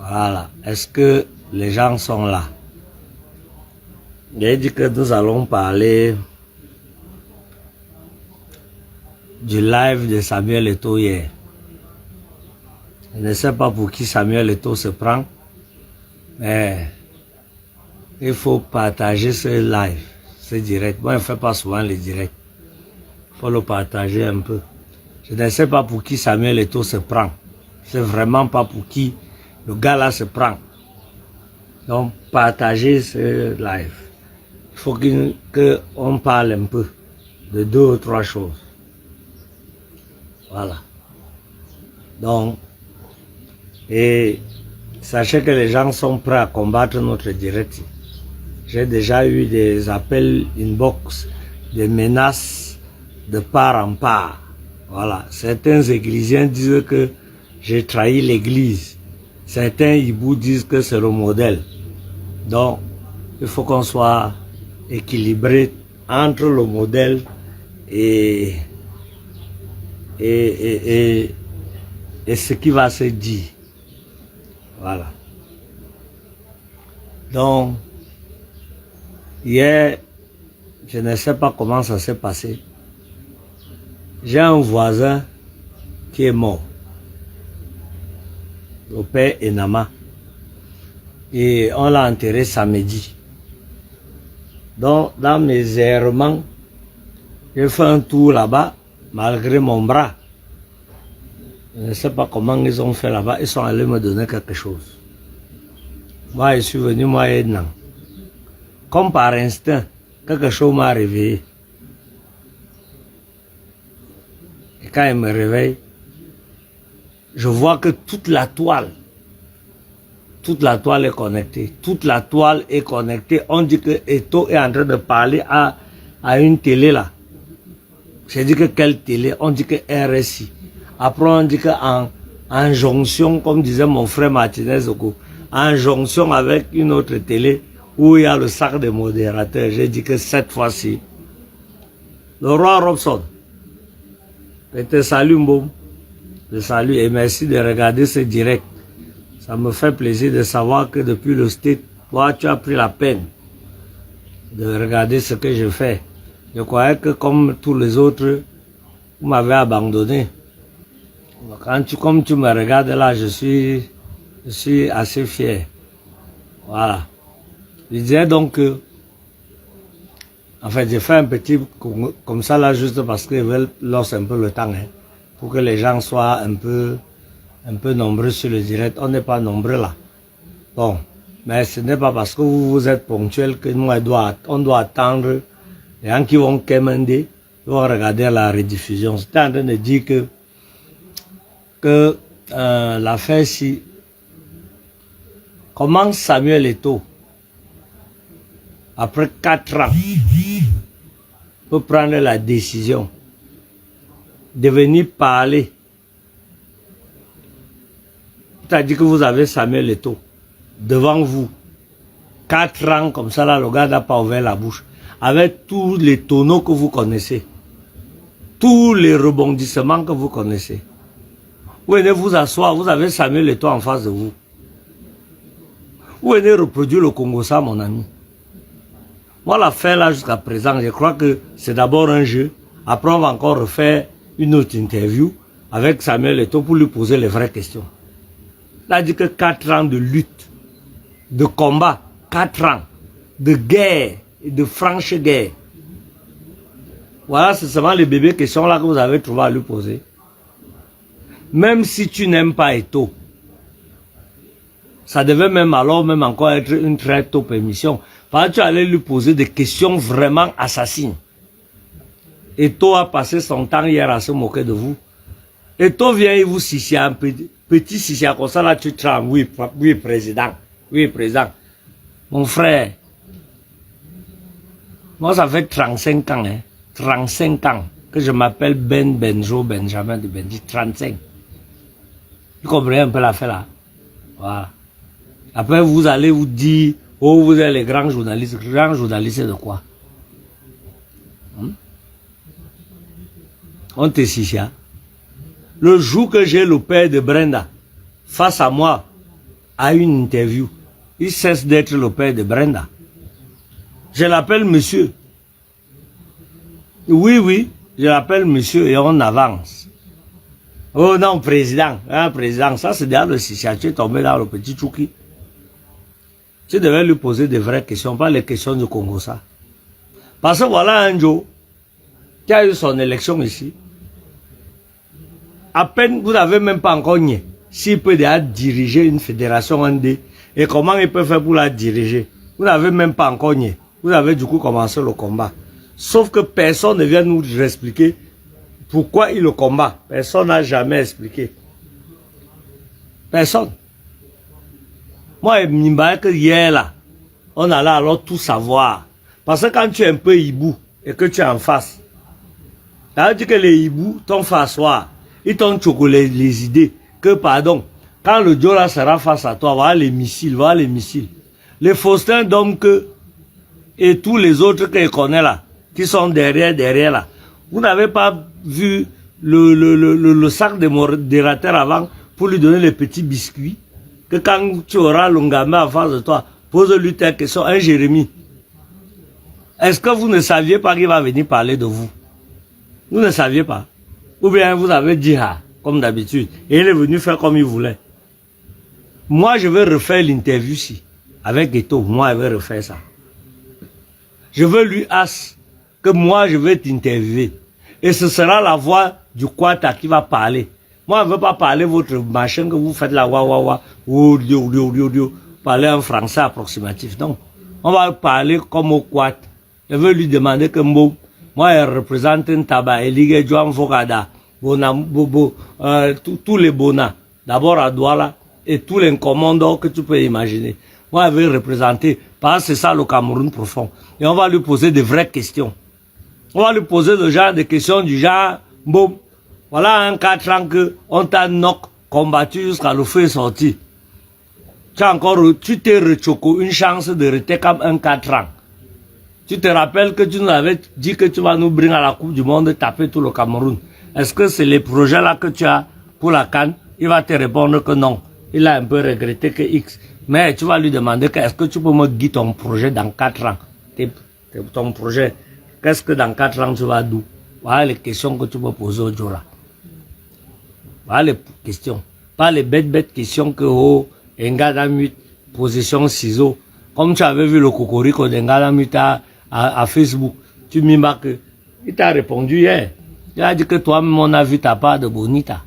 Voilà. Est-ce que les gens sont là? J'ai dit que nous allons parler du live de Samuel Eto'o hier. Je ne sais pas pour qui Samuel Eto'o se prend, mais il faut partager ce live, ce direct. Moi, je ne fais pas souvent les directs. Il faut le partager un peu. Je ne sais pas pour qui Samuel Eto'o se prend. C'est vraiment pas pour qui le gars là se prend. Donc, partagez ce live. Il faut qu'on parle un peu de 2 ou 3 choses. Voilà. Donc, et sachez que les gens sont prêts à combattre notre direct. J'ai déjà eu des appels inbox, des menaces de part en part. Voilà. Certains églisiens disent que j'ai trahi l'église. Certains hiboux disent que c'est le modèle. Donc, il faut qu'on soit équilibré entre le modèle et ce qui va se dire. Voilà. Donc, hier, je ne sais pas comment ça s'est passé. J'ai un voisin qui est mort, au père Enama. Et on l'a enterré samedi. Donc, dans mes errements, j'ai fait un tour là-bas, malgré mon bras. Je ne sais pas comment ils ont fait là-bas. Ils sont allés me donner quelque chose. Moi, je suis venu, moi, et non. Comme par instinct, quelque chose m'a réveillé. Et quand il me réveille, je vois que toute la toile est connectée. Toute la toile est connectée. On dit que Eto'o est en train de parler à une télé là. J'ai dit que quelle télé? On dit que RSI. Après on dit qu'en jonction, comme disait mon frère Martinez Zoko, en jonction avec une autre télé où il y a le sac de modérateurs. J'ai dit que cette fois-ci, le roi Robson, je te salue Mbom, je salue et merci de regarder ce direct. Ça me fait plaisir de savoir que depuis le state, toi tu as pris la peine de regarder ce que je fais. Je croyais que comme tous les autres, vous m'avez abandonné. Comme tu me regardes là, je suis assez fier. Voilà. Je disais donc que, en fait, j'ai fait un petit comme ça là, juste parce qu'ils veulent lancer un peu le temps, hein, pour que les gens soient un peu nombreux sur le direct. On n'est pas nombreux là. Bon, mais ce n'est pas parce que vous êtes ponctuel que nous, on doit attendre les gens qui vont commander, ils vont regarder la rediffusion. C'était en train de dire que l'affaire si comment Samuel Eto'o, après 4 ans, peut prendre la décision de venir parler. C'est-à-dire que vous avez Samuel Eto'o devant vous. 4 ans comme ça, là, le gars n'a pas ouvert la bouche. Avec tous les tonneaux que vous connaissez. Tous les rebondissements que vous connaissez. Vous venez vous asseoir, vous avez Samuel Eto'o en face de vous. Vous venez reproduire le Congo, ça, mon ami. Moi, l'affaire là, jusqu'à présent, je crois que c'est d'abord un jeu. Après, on va encore refaire une autre interview avec Samuel Eto'o pour lui poser les vraies questions. Il a dit que 4 ans de lutte, de combat, 4 ans de guerre et de franche guerre. Voilà, c'est seulement les bébés questions là que vous avez trouvé à lui poser. Même si tu n'aimes pas Eto'o, ça devait même alors même encore être une très top émission. Parce que tu allais lui poser des questions vraiment assassines. Eto'o a passé son temps hier à se moquer de vous. Eto'o vient et vous sissia un petit sissia comme ça là tu trembles. Oui, président. Oui, président. Mon frère, moi ça fait 35 ans, hein, 35 ans que je m'appelle Benjo Benjamin de Benji, 35. Vous comprenez un peu l'affaire là? Voilà. Après vous allez vous dire, oh vous êtes les grands journalistes. Grands journalistes de quoi? On te sissia. Le jour que j'ai le père de Brenda face à moi, à une interview, il cesse d'être le père de Brenda. Je l'appelle monsieur. Oui, oui, je l'appelle monsieur et on avance. Oh non, président, hein, président, ça c'est déjà le Sissia, tu es tombé dans le petit Tchouki. Tu devais lui poser de vraies questions, pas les questions du Congo, ça. Parce que voilà un jour, qui a eu son élection ici. À peine, vous n'avez même pas encore nié. S'il peut déjà diriger une fédération ND, et comment il peut faire pour la diriger? Vous n'avez même pas encore nié. Vous avez du coup commencé le combat. Sauf que personne ne vient nous expliquer pourquoi il le combat. Personne n'a jamais expliqué. Personne. Moi, il me paraît que hier, là, on allait alors tout savoir. Parce que quand tu es un peu hibou et que tu es en face, ça veut dire que les hiboux t'ont fait asseoir. Ils t'ont chocolé les idées. Que pardon, quand le Diola sera face à toi, voilà les missiles, voilà les missiles. Les Faustins d'hommes que, et tous les autres qu'il connaît là, qui sont derrière là. Vous n'avez pas vu le sac de modérateur avant pour lui donner les petits biscuits. Que quand tu auras le gamin en face de toi, pose-lui ta question, un Jérémie. Est-ce que vous ne saviez pas qu'il va venir parler de vous? Vous ne saviez pas. Ou bien vous avez dit ah, comme d'habitude. Et il est venu faire comme il voulait. Moi, je vais refaire l'interview ici. Avec Ghetto, moi, je vais refaire ça. Je veux lui assurer que moi, je vais t'interviewer. Et ce sera la voix du Kwata qui va parler. Moi, je ne veux pas parler votre machin que vous faites là, ou parler en français approximatif. Non. On va parler comme au Kwata. Je veux lui demander que moi, je représente un tabac, et Joan Fogada, tous les Bona, d'abord à Douala, et tous les commandos que tu peux imaginer. Moi, je vais représenter, parce que c'est ça le Cameroun profond. Et on va lui poser de vraies questions. On va lui poser le genre de questions du genre, bon, voilà un 4 ans que on t'a combattu jusqu'à le feu sorti. Tu t'es rechoco une chance de rester comme un 4 ans. Tu te rappelles que tu nous avais dit que tu vas nous brinner à la Coupe du Monde et taper tout le Cameroun. Est-ce que c'est les projets là que tu as pour la CAN? Il va te répondre que non. Il a un peu regretté que X. Mais tu vas lui demander que est-ce que tu peux me guider ton projet dans 4 ans? Ton projet, qu'est-ce que dans 4 ans tu vas d'où? Voilà les questions que tu peux poser au jour là. Voilà les questions. Pas les bêtes questions que oh, Ngadamut, position ciseaux. Comme tu avais vu le cocorico d'Ngadamut à Facebook, tu m'imas que il t'a répondu hier. Il a dit que toi, mon avis, t'as pas de bonita.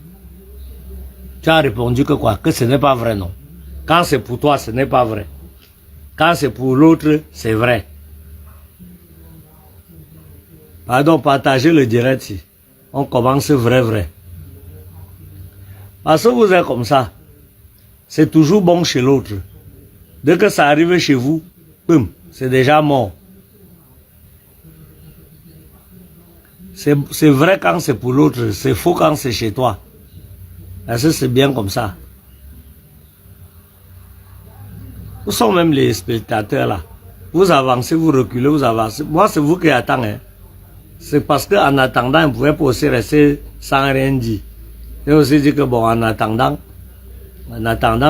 Tu as répondu que quoi? Que ce n'est pas vrai, non. Quand c'est pour toi, ce n'est pas vrai. Quand c'est pour l'autre, c'est vrai. Pardon, partagez le direct si. On commence vrai. Parce que vous êtes comme ça. C'est toujours bon chez l'autre. Dès que ça arrive chez vous, boum, c'est déjà mort. C'est vrai quand c'est pour l'autre, c'est faux quand c'est chez toi. Parce que c'est bien comme ça. Où sont même les spectateurs là? Vous avancez, vous reculez, vous avancez. Moi, c'est vous qui attendez. Hein. C'est parce qu'en attendant, vous ne pouvez pas aussi rester sans rien dire. Et aussi dire que bon, en attendant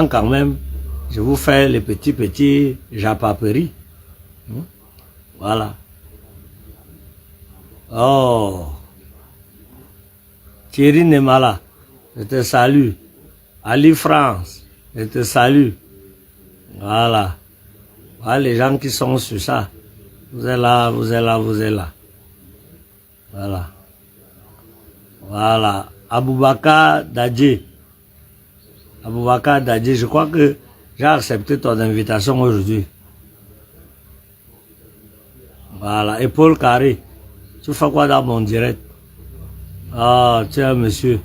quand même, je vous fais les petits japaperies. Voilà. Oh. Thierry Nemala, je te salue. Ali France, je te salue. Voilà. Voilà les gens qui sont sur ça. Vous êtes là. Voilà. Voilà. Aboubakar Dadje. Je crois que j'ai accepté ton invitation aujourd'hui. Voilà. Et Paul Carré. Tu fais quoi dans mon direct? Ah, tiens, monsieur.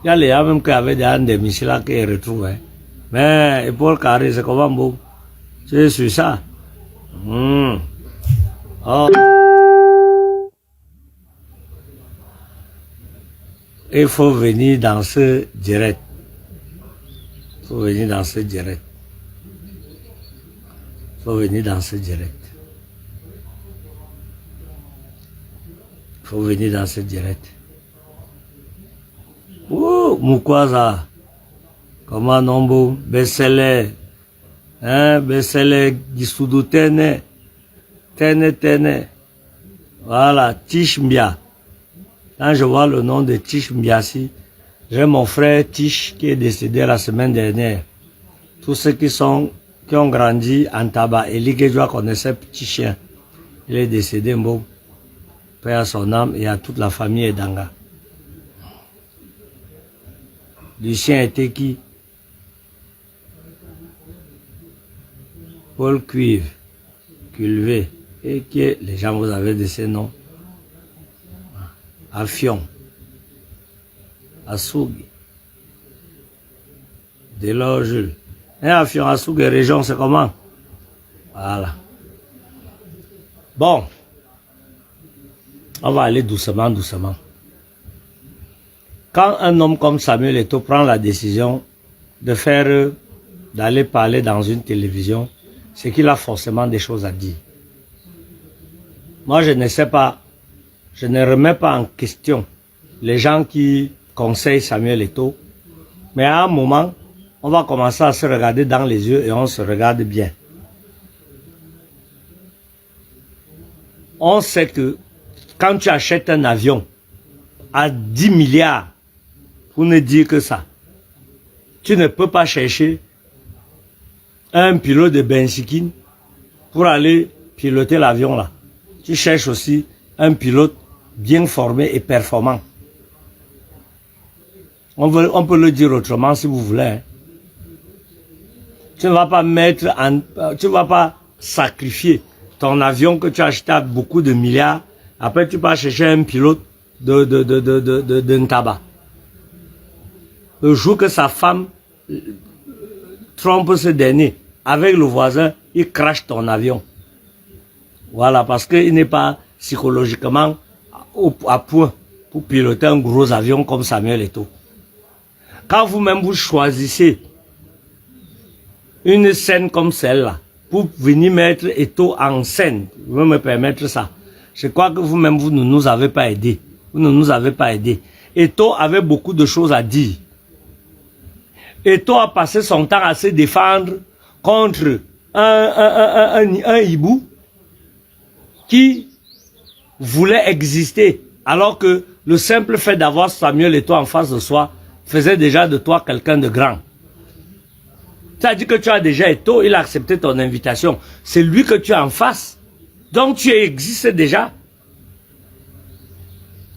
Il y a les gens même qui avaient des missiles là qui retrouvent. Hein. Mais, et Paul Carré, c'est comment beau? Tu es sur ça? Oh. Il faut venir dans ce direct. Faut venir dans ce direct. Oh, Mukwaza. Comment nombo, Bessele, Hein, ben c'est les Gissoudou Tene. Tene. Voilà, Tish Mbia. Quand je vois le nom de Tish Mbiasi, j'ai mon frère Tish qui est décédé la semaine dernière. Tous ceux qui ont grandi en tabac, Eli Gedjoua connaissait Petit Chien. Il est décédé, bon, paix à son âme et à toute la famille Edanga. Lucien était qui? Paul Cuivre, Culvé, et qui est, les gens vous avez de ces noms. Afion, Assougi, Delors Jules. Et Afion, Assougi, région, c'est comment? Voilà. Bon, on va aller doucement. Quand un homme comme Samuel Eto'o prend la décision d'aller parler dans une télévision, c'est qu'il a forcément des choses à dire. Moi, je ne sais pas, je ne remets pas en question les gens qui conseillent Samuel Eto'o, mais à un moment, on va commencer à se regarder dans les yeux et on se regarde bien. On sait que quand tu achètes un avion à 10 milliards, pour ne dire que ça, tu ne peux pas chercher un pilote de Bensikin pour aller piloter l'avion là. Tu cherches aussi un pilote bien formé et performant. On peut le dire autrement si vous voulez. Hein. Tu ne vas pas sacrifier ton avion que tu as acheté à beaucoup de milliards. Après, tu vas chercher un pilote de Ntaba. Le jour que sa femme trompe ce dernier avec le voisin, il crache ton avion. Voilà, parce qu'il n'est pas psychologiquement à point pour piloter un gros avion comme Samuel Eto'o. Quand vous-même vous choisissez une scène comme celle-là, pour venir mettre Eto'o en scène, vous me permettre ça, je crois que vous-même vous ne nous avez pas aidés. Vous ne nous avez pas aidés. Eto'o avait beaucoup de choses à dire. Eto'o a passé son temps à se défendre contre un hibou qui voulait exister, alors que le simple fait d'avoir Samuel Eto'o en face de soi faisait déjà de toi quelqu'un de grand. Ça dit que tu as déjà Eto'o, il a accepté ton invitation. C'est lui que tu as en face. Donc tu existes déjà.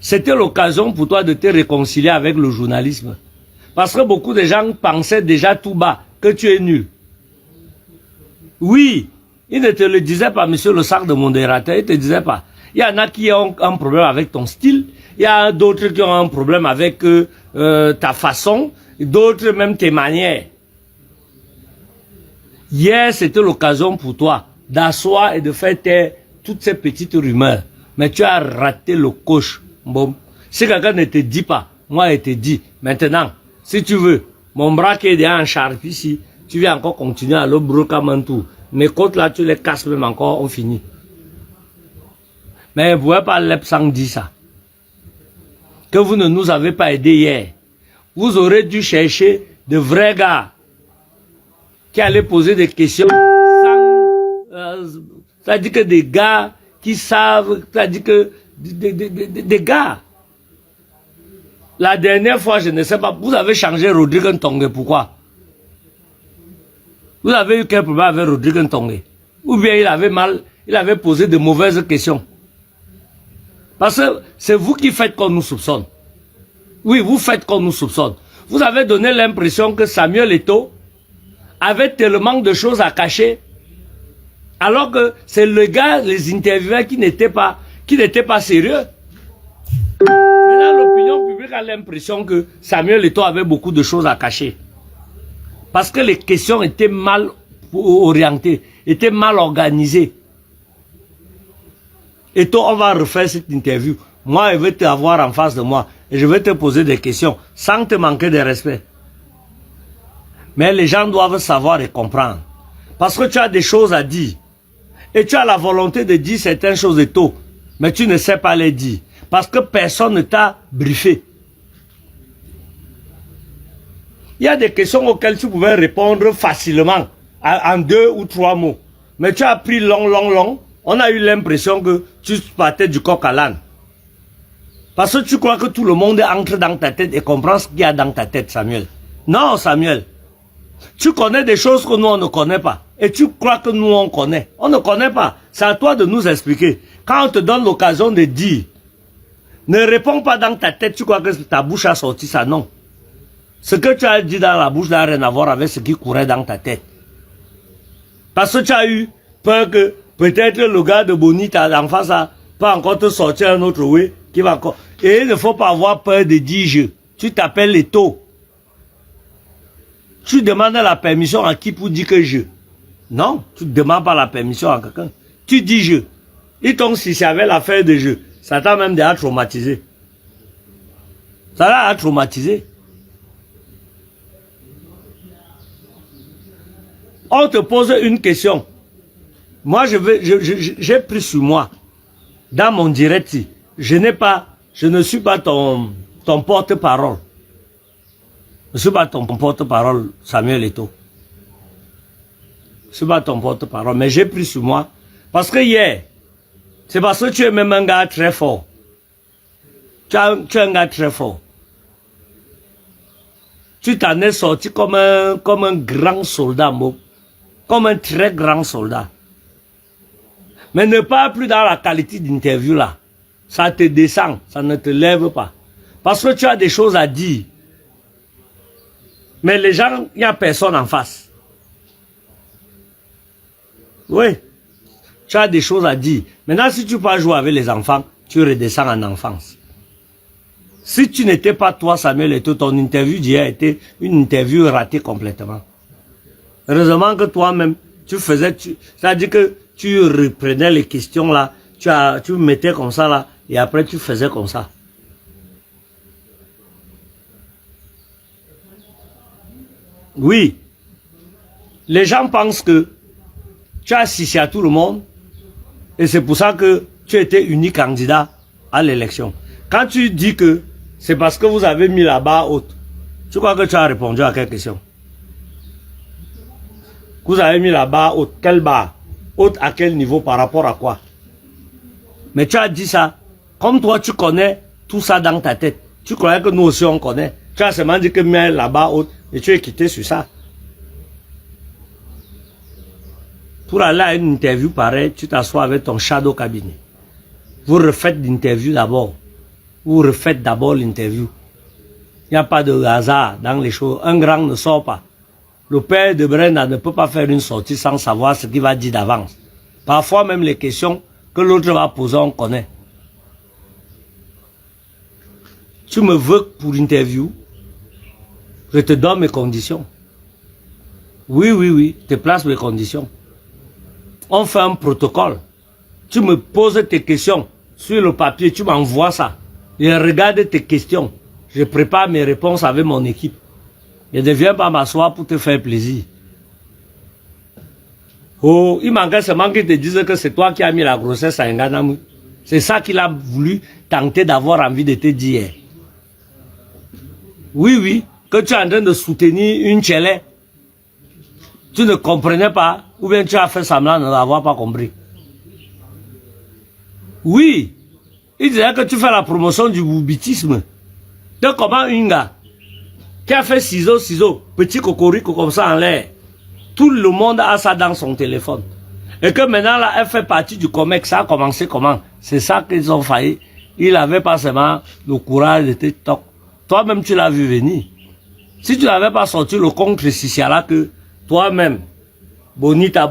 C'était l'occasion pour toi de te réconcilier avec le journalisme. Parce que beaucoup de gens pensaient déjà tout bas que tu es nul. Oui, il ne te le disait pas, monsieur le sac de modérateur, il ne te disait pas. Il y en a qui ont un problème avec ton style, il y a d'autres qui ont un problème avec ta façon, d'autres même tes manières. Hier, c'était l'occasion pour toi d'asseoir et de faire taire toutes ces petites rumeurs. Mais tu as raté le coche. Bon, si quelqu'un ne te dit pas, moi je te dis, maintenant, si tu veux, mon bras qui est déjà en charpe ici, tu vas encore continuer à le broquer comme tout. Mes côtes là, tu les casses même encore, on finit. Mais vous ne pouvez pas l'Epsang dire ça. Que vous ne nous avez pas aidés hier. Vous aurez dû chercher de vrais gars qui allaient poser des questions c'est-à-dire que des gars qui savent, c'est-à-dire que des gars. La dernière fois, je ne sais pas, vous avez changé Rodrigue Ntongue, pourquoi? Vous avez eu quel problème avec Rodrigue Ntongue? Ou bien il avait posé de mauvaises questions? Parce que c'est vous qui faites qu'on nous soupçonne. Oui, vous faites qu'on nous soupçonne. Vous avez donné l'impression que Samuel Eto'o avait tellement de choses à cacher, alors que c'est le gars, les intervieweurs qui n'étaient pas sérieux. Maintenant, l'opinion publique a l'impression que Samuel Eto'o avait beaucoup de choses à cacher. Parce que les questions étaient mal orientées, étaient mal organisées. Eto'o, on va refaire cette interview. Moi, je vais te avoir en face de moi et je vais te poser des questions sans te manquer de respect. Mais les gens doivent savoir et comprendre. Parce que tu as des choses à dire. Et tu as la volonté de dire certaines choses et tout. Mais tu ne sais pas les dire. Parce que personne ne t'a briefé. Il y a des questions auxquelles tu pouvais répondre facilement. en 2 ou 3 mots. Mais tu as pris long. On a eu l'impression que tu partais du coq à l'âne. Parce que tu crois que tout le monde entre dans ta tête et comprend ce qu'il y a dans ta tête, Samuel. Non, Samuel. Tu connais des choses que nous, on ne connaît pas. Et tu crois que nous, on connaît. On ne connaît pas. C'est à toi de nous expliquer. Quand on te donne l'occasion de dire, ne réponds pas dans ta tête, tu crois que ta bouche a sorti ça, non. Ce que tu as dit dans la bouche n'a rien à voir avec ce qui courait dans ta tête. Parce que tu as eu peur que peut-être le gars de Bonita en face peut encore te sortir un autre oui qui va encore. Et il ne faut pas avoir peur de dire je. Tu t'appelles Leto. Tu demandes la permission à qui pour dire que je. Non, tu ne demandes pas la permission à quelqu'un. Tu dis je. Ils t'ont si c'est avec l'affaire de je. Ça t'a même déjà traumatisé. Ça l'a traumatisé. On te pose une question. Moi, j'ai pris sur moi. Dans mon direct, je ne suis pas ton porte-parole. Je ne suis pas ton porte-parole, Samuel Eto'o. Je ne suis pas ton porte-parole, mais j'ai pris sur moi. Parce que hier, c'est parce que tu es même un gars très fort. Tu es un gars très fort. Tu t'en es sorti comme un grand soldat, comme un très grand soldat. Mais ne parle plus dans la qualité d'interview là. Ça te descend, ça ne te lève pas. Parce que tu as des choses à dire. Mais les gens, il n'y a personne en face. Oui. Tu as des choses à dire. Maintenant, si tu peux jouer avec les enfants, tu redescends en enfance. Si tu n'étais pas toi, Samuel Eto'o, ton interview d'hier était une interview ratée complètement. Heureusement que toi-même, tu faisais, c'est-à-dire que tu reprenais les questions là, tu mettais comme ça là, et après tu faisais comme ça. Oui. Les gens pensent que tu as assisté à tout le monde, et c'est pour ça que tu étais unique candidat à l'élection. Quand tu dis que c'est parce que vous avez mis la barre haute, tu crois que tu as répondu à quelle question? Vous avez mis la barre haute. Quelle barre? Haute à quel niveau, par rapport à quoi? Mais tu as dit ça. Comme toi, tu connais tout ça dans ta tête. Tu croyais que nous aussi, on connaît. Tu as seulement dit que mets la barre haute et tu es quitté sur ça. Pour aller à une interview pareille, tu t'assois avec ton shadow cabinet. Vous refaites l'interview d'abord. Vous refaites d'abord l'interview. Il n'y a pas de hasard dans les choses. Un grand ne sort pas. Le père de Brenda ne peut pas faire une sortie sans savoir ce qu'il va dire d'avance. Parfois même les questions que l'autre va poser, on connaît. Tu me veux pour interview, je te donne mes conditions. Oui, je te place mes conditions. On fait un protocole. Tu me poses tes questions sur le papier, tu m'envoies ça. Je regarde tes questions. Je prépare mes réponses avec mon équipe. Je ne viens pas m'asseoir pour te faire plaisir. Oh, il manquait seulement qu'il te dise que c'est toi qui as mis la grossesse à Nganamou. C'est ça qu'il a voulu tenter d'avoir envie de te dire. Oui, que tu es en train de soutenir une tchélé. Tu ne comprenais pas, ou bien tu as fait semblant de n'avoir pas compris. Oui, il disait que tu fais la promotion du boubitisme. De comment une gars qui a fait ciseaux, petit cocorico comme ça en l'air. Tout le monde a ça dans son téléphone. Et que maintenant, là, elle fait partie du COMEX. Ça a commencé comment? C'est ça qu'ils ont failli. Il n'avait pas seulement le courage de te toquer. Toi-même, tu l'as vu venir. Si tu n'avais pas sorti le contre Siciala que toi-même, Bonita,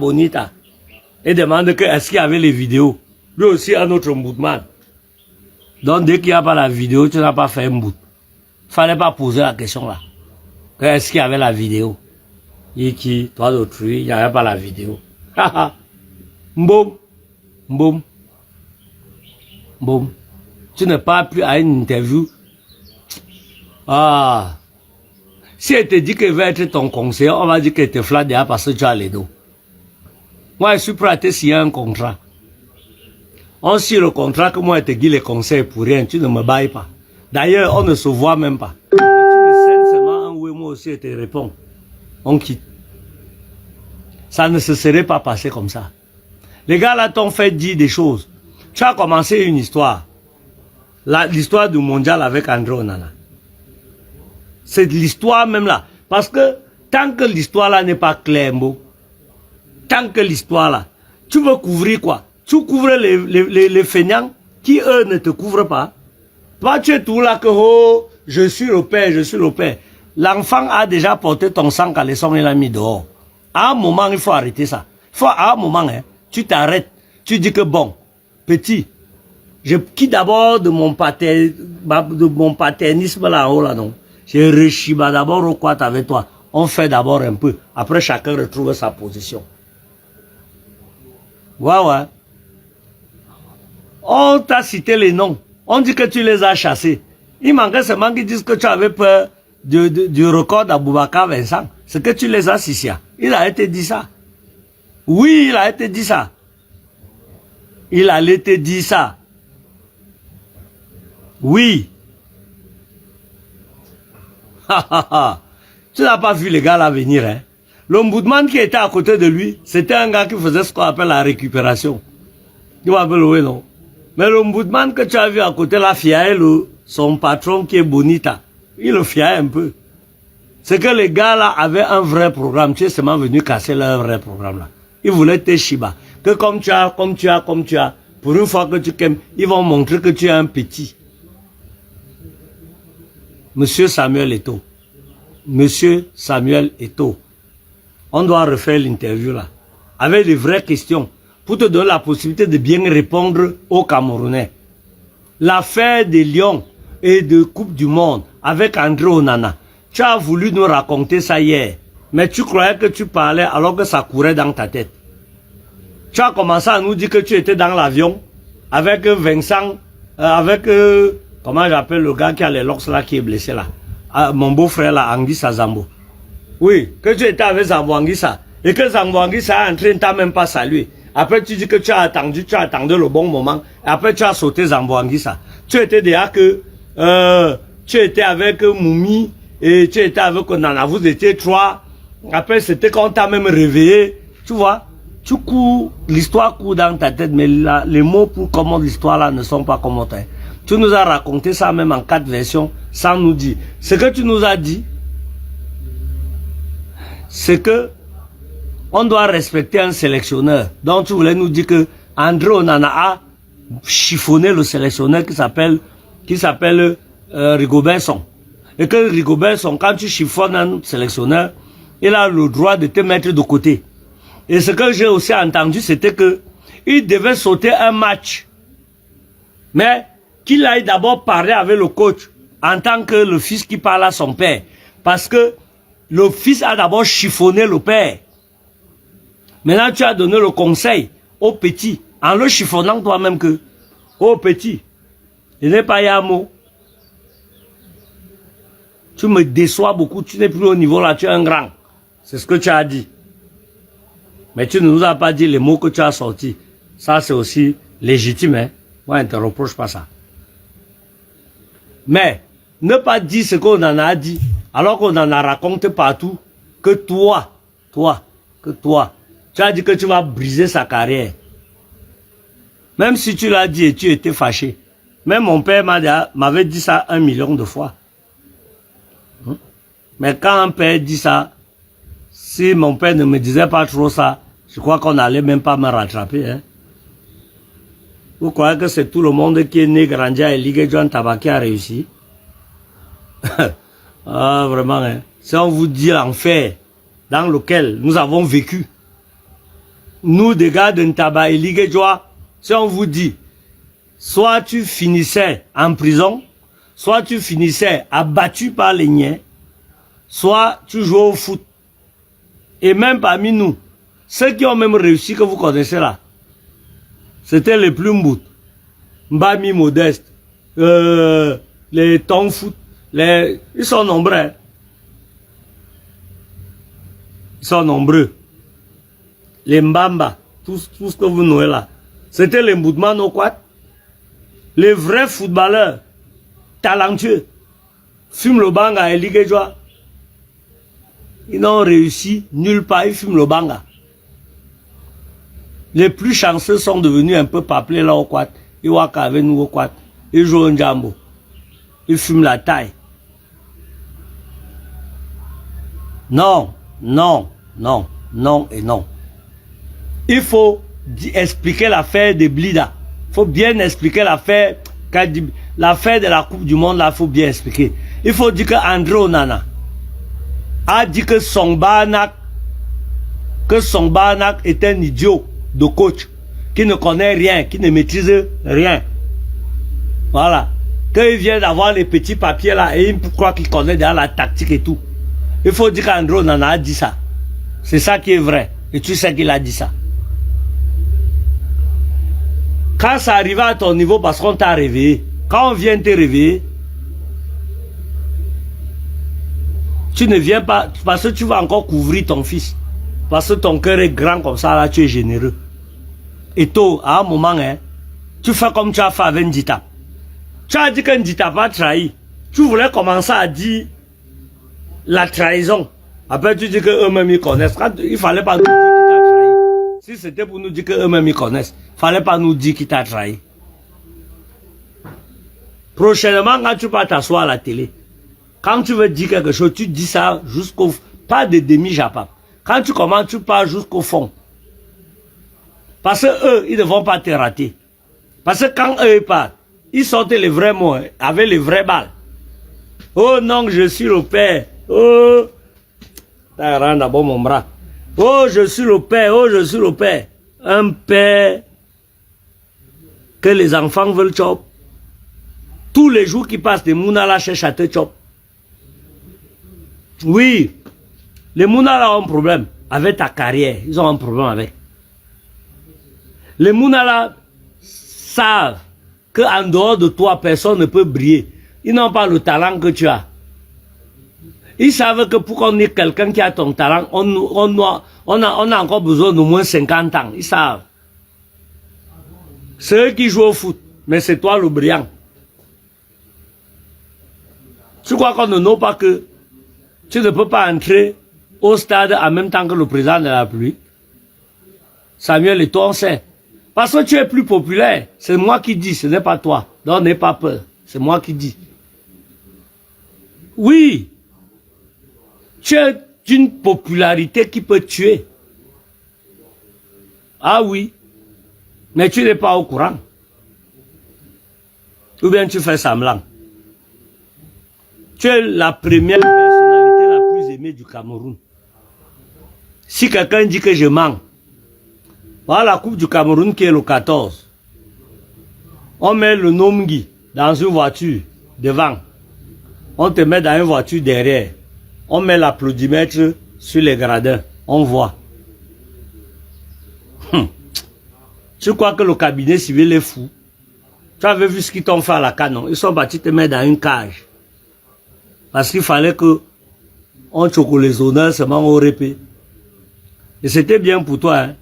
et demande que est-ce qu'il y avait les vidéos. Lui aussi, un autre mouvement. Donc, dès qu'il n'y a pas la vidéo, tu n'as pas fait un bout. Il ne fallait pas poser la question là. Est-ce qu'il y avait la vidéo? Et qui, toi d'autrui, il n'y avait pas la vidéo. Boum. Tu n'es pas plus à une interview. Ah. Si elle te dit qu'elle va être ton conseiller, on va dire qu'elle te flatte déjà parce que tu as les dos. Moi, je suis prêt à te signer un contrat. On signe le contrat que moi, je te dis les conseils pour rien. Tu ne me bailles pas. D'ailleurs, on ne se voit même pas. Et tu me sens seulement un oui, moi aussi, je te réponds. On quitte. ça ne se serait pas passé comme ça. Les gars là t'ont fait dire des choses. Tu as commencé une histoire. L'histoire du mondial avec André Onana. C'est l'histoire même là. Parce que tant que l'histoire là n'est pas claire, tant que l'histoire là, tu veux couvrir quoi? Tu couvres les feignants qui eux ne te couvrent pas. Toi tu es tout là que oh, je suis le père, je suis le père. L'enfant a déjà porté ton sang quand les sons il l'a mis dehors. À un moment il faut arrêter ça. À un moment hein, tu t'arrêtes. Tu dis que bon, petit, je quitte d'abord de mon paternisme là en haut là non. Je rechiba d'abord au quoi avec toi. On fait d'abord un peu. Après chacun retrouve sa position. Ouais. On t'a cité les noms. On dit que tu les as chassés. Il manquait seulement qu'ils disent que tu avais peur du record d'Aboubacar Vincent. C'est que tu les as Sissia. Il a été dit ça. Oui, il a été dit ça. Il a été dit ça. Oui. Tu n'as pas vu les gars là venir, hein? L'ombudsman qui était à côté de lui, c'était un gars qui faisait ce qu'on appelle la récupération. Tu m'appelles oui, non? Mais l'ombudsman que tu as vu à côté là, fiait son patron qui est Bonita. Il le fiait un peu. C'est que les gars là avaient un vrai programme. Tu es seulement venu casser leur vrai programme là. Ils voulaient te chiba. Que comme tu as, pour une fois que tu aimes, ils vont montrer que tu es un petit. Monsieur Samuel Eto'o. Monsieur Samuel Eto'o. On doit refaire l'interview là. Avec des vraies questions. Pour te donner la possibilité de bien répondre aux Camerounais. L'affaire des Lions et de Coupe du Monde avec André Onana. Tu as voulu nous raconter ça hier. Mais tu croyais que tu parlais alors que ça courait dans ta tête. Tu as commencé à nous dire que tu étais dans l'avion avec Vincent, comment j'appelle le gars qui a les locks là qui est blessé là. Mon beau-frère là, Anguissa Zambo. Oui, que tu étais avec Zambo Anguissa. Et que Zambo Anguissa est en train de t'a même pas salué. Après tu dis que tu as attendu le bon moment. Après tu as sauté Zambo Anguissa. Tu étais déjà que tu étais avec Moumi et tu étais avec Onana. Vous étiez trois. Après c'était quand t'a même réveillé. Tu vois, tu cours, l'histoire court dans ta tête, mais là, les mots pour comment l'histoire là ne sont pas commentés. Tu nous as raconté ça même en 4 versions sans nous dire. Ce que tu nous as dit, c'est que on doit respecter un sélectionneur. Donc tu voulais nous dire que André Onana a chiffonné le sélectionneur qui s'appelle Rigobertson. Et que Rigobertson, quand tu chiffonnes un sélectionneur, il a le droit de te mettre de côté. Et ce que j'ai aussi entendu, c'était que il devait sauter un match. Mais qu'il aille d'abord parler avec le coach en tant que le fils qui parle à son père. Parce que le fils a d'abord chiffonné le père. Maintenant, tu as donné le conseil au petit, en le chiffonnant toi-même que, oh petit, il n'est pas Yamo. Tu me déçois beaucoup, tu n'es plus au niveau là, tu es un grand. C'est ce que tu as dit. Mais tu ne nous as pas dit les mots que tu as sortis. Ça, c'est aussi légitime, hein. Moi, je ne te reproche pas ça. Mais, ne pas dire ce qu'on en a dit, alors qu'on en a raconté partout, que toi, tu as dit que tu vas briser sa carrière. Même si tu l'as dit et tu étais fâché. Même mon père m'avait dit ça 1 million de fois. Mais quand un père dit ça, si mon père ne me disait pas trop ça, je crois qu'on n'allait même pas me rattraper. Hein. Vous croyez que c'est tout le monde qui est né, grandi à Ligue John Tabac qui a réussi? Ah, vraiment, hein. Si on vous dit l'enfer dans lequel nous avons vécu, nous, des gars de Ntaba et Ligue Joa, si on vous dit, soit tu finissais en prison, soit tu finissais abattu par les niais, soit tu jouais au foot. Et même parmi nous, ceux qui ont même réussi que vous connaissez là, c'était les plus mbouts, Mbami Modeste, les Tong Foot, ils sont nombreux. Hein. Ils sont nombreux. Les Mbamba, tout ce que vous nommez là, c'était les Mboudman au quad. Les vrais footballeurs, talentueux, fument le banga et Ligue Joa. Ils n'ont réussi nulle part, ils fument le banga. Les plus chanceux sont devenus un peu papelés là au quad. Ils voient qu'avec nous au quad. Ils jouent un jambo. Ils fument la taille. Non, non, non, non et non. Il faut expliquer l'affaire de Blida. Il faut bien expliquer l'affaire. L'affaire de la Coupe du Monde, là, il faut bien expliquer. Il faut dire que André Onana a dit que son Barnac est un idiot de coach qui ne connaît rien, qui ne maîtrise rien. Voilà. Qu'il vient d'avoir les petits papiers là et il croit qu'il connaît déjà la tactique et tout. Il faut dire qu'André Onana a dit ça. C'est ça qui est vrai. Et tu sais qu'il a dit ça. Quand ça arrive à ton niveau parce qu'on t'a réveillé, quand on vient te réveiller, tu ne viens pas parce que tu vas encore couvrir ton fils. Parce que ton cœur est grand comme ça, là, tu es généreux. Et tôt, à un moment, hein, tu fais comme tu as fait avec Ndita. Tu as dit que Ndita n'a pas trahi. Tu voulais commencer à dire la trahison. Après, tu dis qu'eux-mêmes ils connaissent. Il ne fallait pas nous dire qui t'a trahi. Si c'était pour nous dire qu'eux-mêmes ils connaissent, il ne fallait pas nous dire qui t'a trahi. Prochainement, quand tu vas t'asseoir à la télé, quand tu veux dire quelque chose, tu dis ça jusqu'au... Pas de demi-japap. Quand tu commences, tu pars jusqu'au fond. Parce que eux, ils ne vont pas te rater. Parce que quand eux ils partent, ils sortent les vrais mots, avec les vraies balles. Oh non, je suis le père. Oh, oh, je suis le père. Oh, je suis le père. Un père que les enfants veulent chop. Tous les jours qui passent, les Mounala cherchent à te chop. Oui, les Mounala ont un problème avec ta carrière. Ils ont un problème avec. Les Mounala savent qu'en dehors de toi, personne ne peut briller. Ils n'ont pas le talent que tu as. Ils savent que pour qu'on ait quelqu'un qui a ton talent, on a encore besoin d'au moins 50 ans. Ils savent. C'est eux qui jouent au foot, mais c'est toi le brillant. Tu crois qu'on ne note pas que tu ne peux pas entrer au stade en même temps que le président de la République? Samuel et toi, on sait. Parce que tu es plus populaire. C'est moi qui dis, ce n'est pas toi. Donc n'aie pas peur. C'est moi qui dis. Oui. Tu es d'une popularité qui peut tuer. Ah oui. Mais tu n'es pas au courant. Ou bien tu fais semblant. Tu es la première personnalité la plus aimée du Cameroun. Si quelqu'un dit que je mens, voilà la Coupe du Cameroun qui est le 14. On met le Nomgi dans une voiture devant. On te met dans une voiture derrière. On met l'applaudimètre sur les gradins. On voit. Tu crois que le cabinet civil est fou? Tu avais vu ce qu'ils t'ont fait à la canon. Ils sont partis te mettre dans une cage. Parce qu'il fallait que on choque les honneurs seulement au répé. Et c'était bien pour toi. Hein?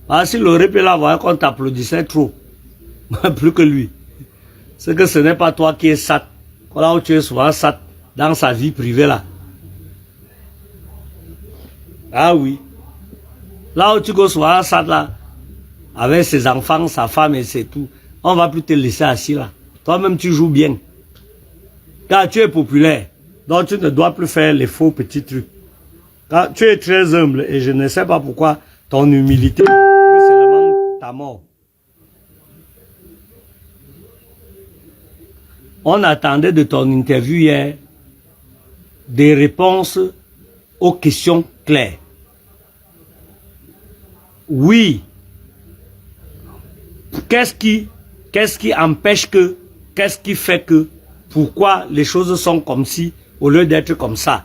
Parce que si le répé là voyait qu'on t'applaudissait trop. Plus que lui. C'est que ce n'est pas toi qui es sat. Là où tu es souvent sat dans sa vie privée là. Ah oui. Là où tu es souvent sat là. Avec ses enfants, sa femme et c'est tout. On va plus te laisser assis là. Toi-même tu joues bien. Car tu es populaire. Donc tu ne dois plus faire les faux petits trucs. Car tu es très humble et je ne sais pas pourquoi ton humilité est seulement ta mort. On attendait de ton interview hier des réponses aux questions claires. Oui. Qu'est-ce qui empêche que, qu'est-ce qui fait que, pourquoi les choses sont comme ci au lieu d'être comme ça?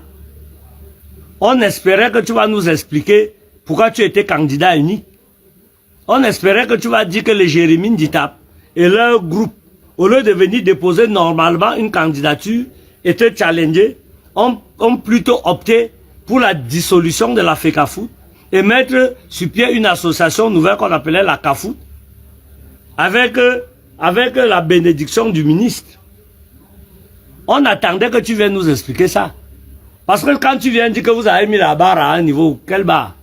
On espérait que tu vas nous expliquer pourquoi tu étais candidat unique. On espérait que tu vas dire que les Jérémy Ndita et leur groupe, au lieu de venir déposer normalement une candidature et te challenger, ont plutôt opté pour la dissolution de la FECAFOOT et mettre sur pied une association nouvelle qu'on appelait la CAFOOT avec la bénédiction du ministre. On attendait que tu viennes nous expliquer ça. Parce que quand tu viens dire que vous avez mis la barre à un niveau, quelle barre?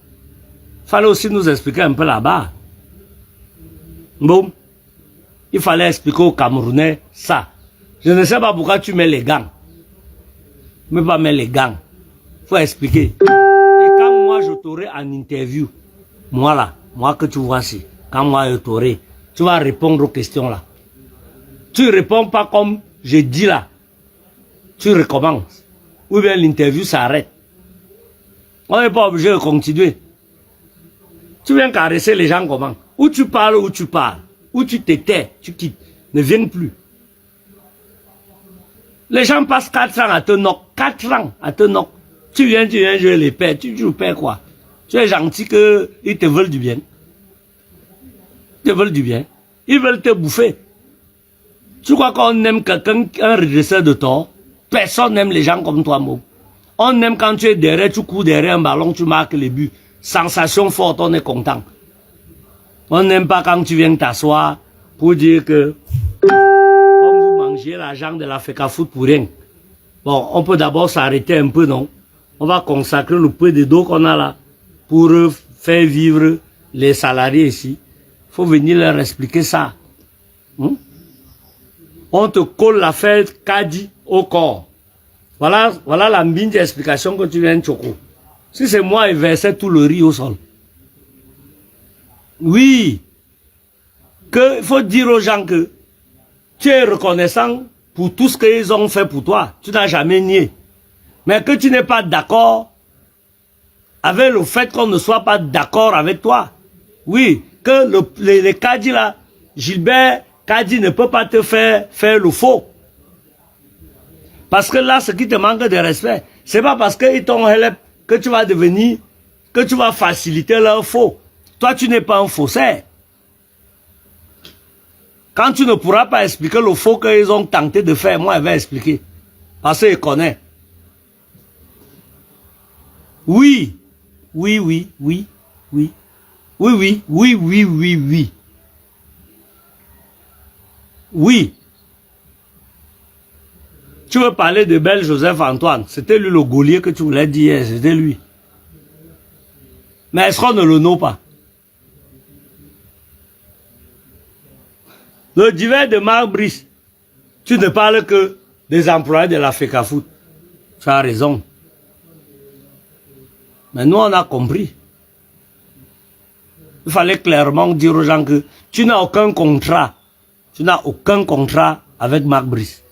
Il fallait aussi nous expliquer un peu la barre. Bon, il fallait expliquer aux Camerounais ça. Je ne sais pas pourquoi tu mets les gants. Mais pas mettre les gants. Il faut expliquer. Et quand moi je t'aurai en interview, moi là, moi que tu vois ici, quand moi je t'aurai, tu vas répondre aux questions là. Tu ne réponds pas comme je dis là. Tu recommences. Ou bien l'interview s'arrête. On n'est pas obligé de continuer. Tu viens caresser les gens comment? Ou tu parles, ou tu parles. Ou tu te tais, tu quittes. Ne viens plus. Les gens passent 4 ans à te knock. 4 ans à te knock. Tu viens jouer les pères. Tu joues père quoi? Tu es gentil qu'ils te veulent du bien. Ils te veulent du bien. Ils veulent te bouffer. Tu crois qu'on aime quelqu'un, un redresseur de tort? Personne n'aime les gens comme toi, Mo. On aime quand tu es derrière, tu cours derrière un ballon, tu marques les buts. Sensation forte, on est content. On n'aime pas quand tu viens t'asseoir pour dire que comme vous mangez l'argent de la FECAFOOT pour rien. Bon, on peut d'abord s'arrêter un peu, non? On va consacrer le peu de dos qu'on a là pour faire vivre les salariés ici. Il faut venir leur expliquer ça. On te colle l'affaire Kadi au corps. Voilà la mine d'explication que tu viens de choco. Si c'est moi, il versait tout le riz au sol. Oui. Il faut dire aux gens que tu es reconnaissant pour tout ce qu'ils ont fait pour toi. Tu n'as jamais nié. Mais que tu n'es pas d'accord avec le fait qu'on ne soit pas d'accord avec toi. Oui. Que les Kadi là, Gilbert Kadi ne peut pas te faire le faux. Parce que là, ce qui te manque de respect, c'est pas parce qu'ils t'ont help que tu vas devenir, que tu vas faciliter leur faux. Toi, tu n'es pas un faussaire. Quand tu ne pourras pas expliquer le faux qu'ils ont tenté de faire, moi, je vais expliquer. Parce qu'ils connaissent. Oui. Oui, oui, oui, oui. Oui, oui, oui, oui, oui, oui. Oui. Tu veux parler de Bel Joseph Antoine. C'était lui le Gaulier que tu voulais dire. C'était lui. Mais est-ce qu'on ne le nomme pas? Le divers de Marc Brice. Tu ne parles que des employés de la FECAFOOT. Tu as raison. Mais nous, on a compris. Il fallait clairement dire aux gens que tu n'as aucun contrat. Tu n'as aucun contrat avec Marc Brice.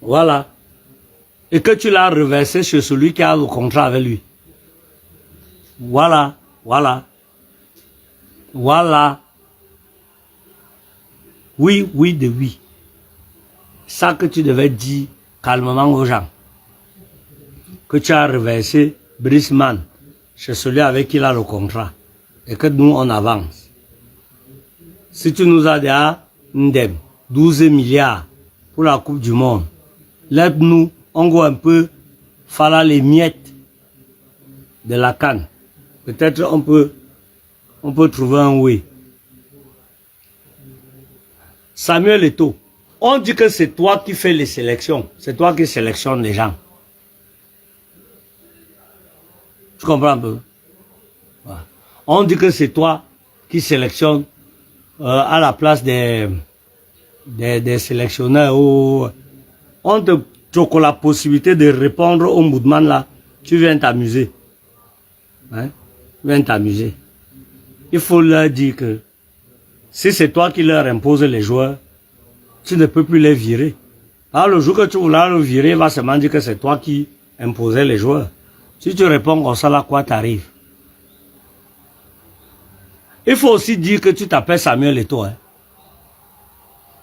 Voilà. Et que tu l'as reversé sur celui qui a le contrat avec lui. Voilà. Voilà. Voilà. Oui, oui de oui. Ça que tu devais dire calmement aux gens. Que tu as reversé Brisman chez celui avec qui il a le contrat. Et que nous, on avance. Si tu nous as dit 12 milliards pour la Coupe du Monde, l'aide-nous, on va un peu faire les miettes de la canne. Peut-être on peut trouver un oui. Samuel Eto'o, on dit que c'est toi qui fais les sélections. C'est toi qui sélectionnes les gens. Tu comprends un peu? Voilà. On dit que c'est toi qui sélectionnes à la place des sélectionneurs. On te donne la possibilité de répondre au mouvement là. Tu viens t'amuser. Hein? Tu viens t'amuser. Il faut leur dire que si c'est toi qui leur imposes les joueurs, tu ne peux plus les virer. Alors le jour que tu voulais le virer, il va seulement dire que c'est toi qui imposais les joueurs. Si tu réponds comme ça, là, quoi t'arrive? Il faut aussi dire que tu t'appelles Samuel Eto'o. Hein?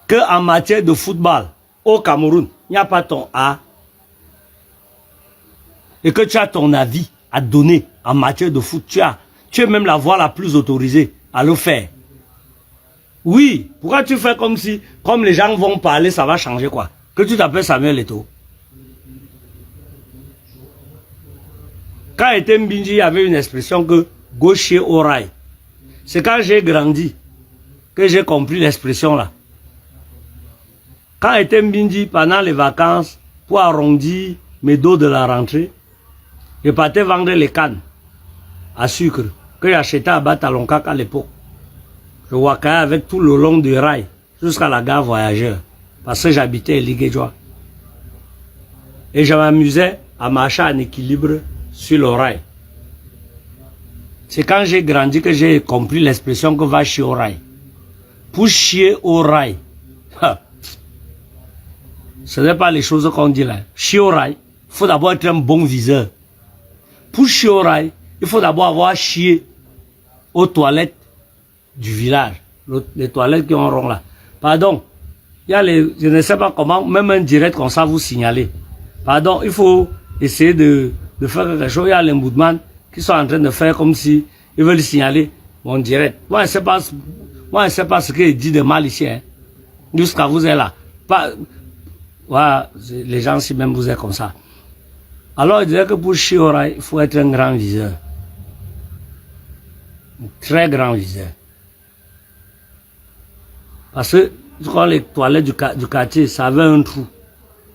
Qu'en matière de football, au Cameroun, il n'y a pas ton A. Et que tu as ton avis à donner en matière de foot. Tu es même la voix la plus autorisée à le faire. Oui, pourquoi tu fais comme si, comme les gens vont parler, ça va changer quoi? Que tu t'appelles Samuel Eto'o. Quand était Mbinji, il y avait une expression que gaucher au rail. C'est quand j'ai grandi que j'ai compris l'expression là. Quand était Mbinji, pendant les vacances, pour arrondir mes dos de la rentrée, je partais vendre les cannes à sucre que j'achetais à Batalonkak à l'époque. Je wakayais avec tout le long du rail jusqu'à la gare voyageur. Parce que j'habitais à Liguéjoie. Et je m'amusais à marcher en équilibre sur le rail. C'est quand j'ai grandi que j'ai compris l'expression que va chier au rail. Pour chier au rail. Ce n'est pas les choses qu'on dit là. Chier au rail, il faut d'abord être un bon viseur. Pour chier au rail, il faut d'abord avoir chié aux toilettes du village. Les toilettes qui ont rond là. Pardon, il y a les, je ne sais pas comment, même un direct comme ça vous signaler. Pardon, il faut essayer de faire quelque chose. Il y a les moudman qui sont en train de faire comme si ils veulent signaler mon direct. Moi, je ne sais pas ce qu'il dit de mal ici. Hein. Jusqu'à vous êtes là. Pas, voilà, les gens si même vous êtes comme ça. Alors, je dirais que pour chier au rail, il faut être un grand viseur. Un très grand viseur. Parce que, quand les toilettes du quartier, ça avait un trou.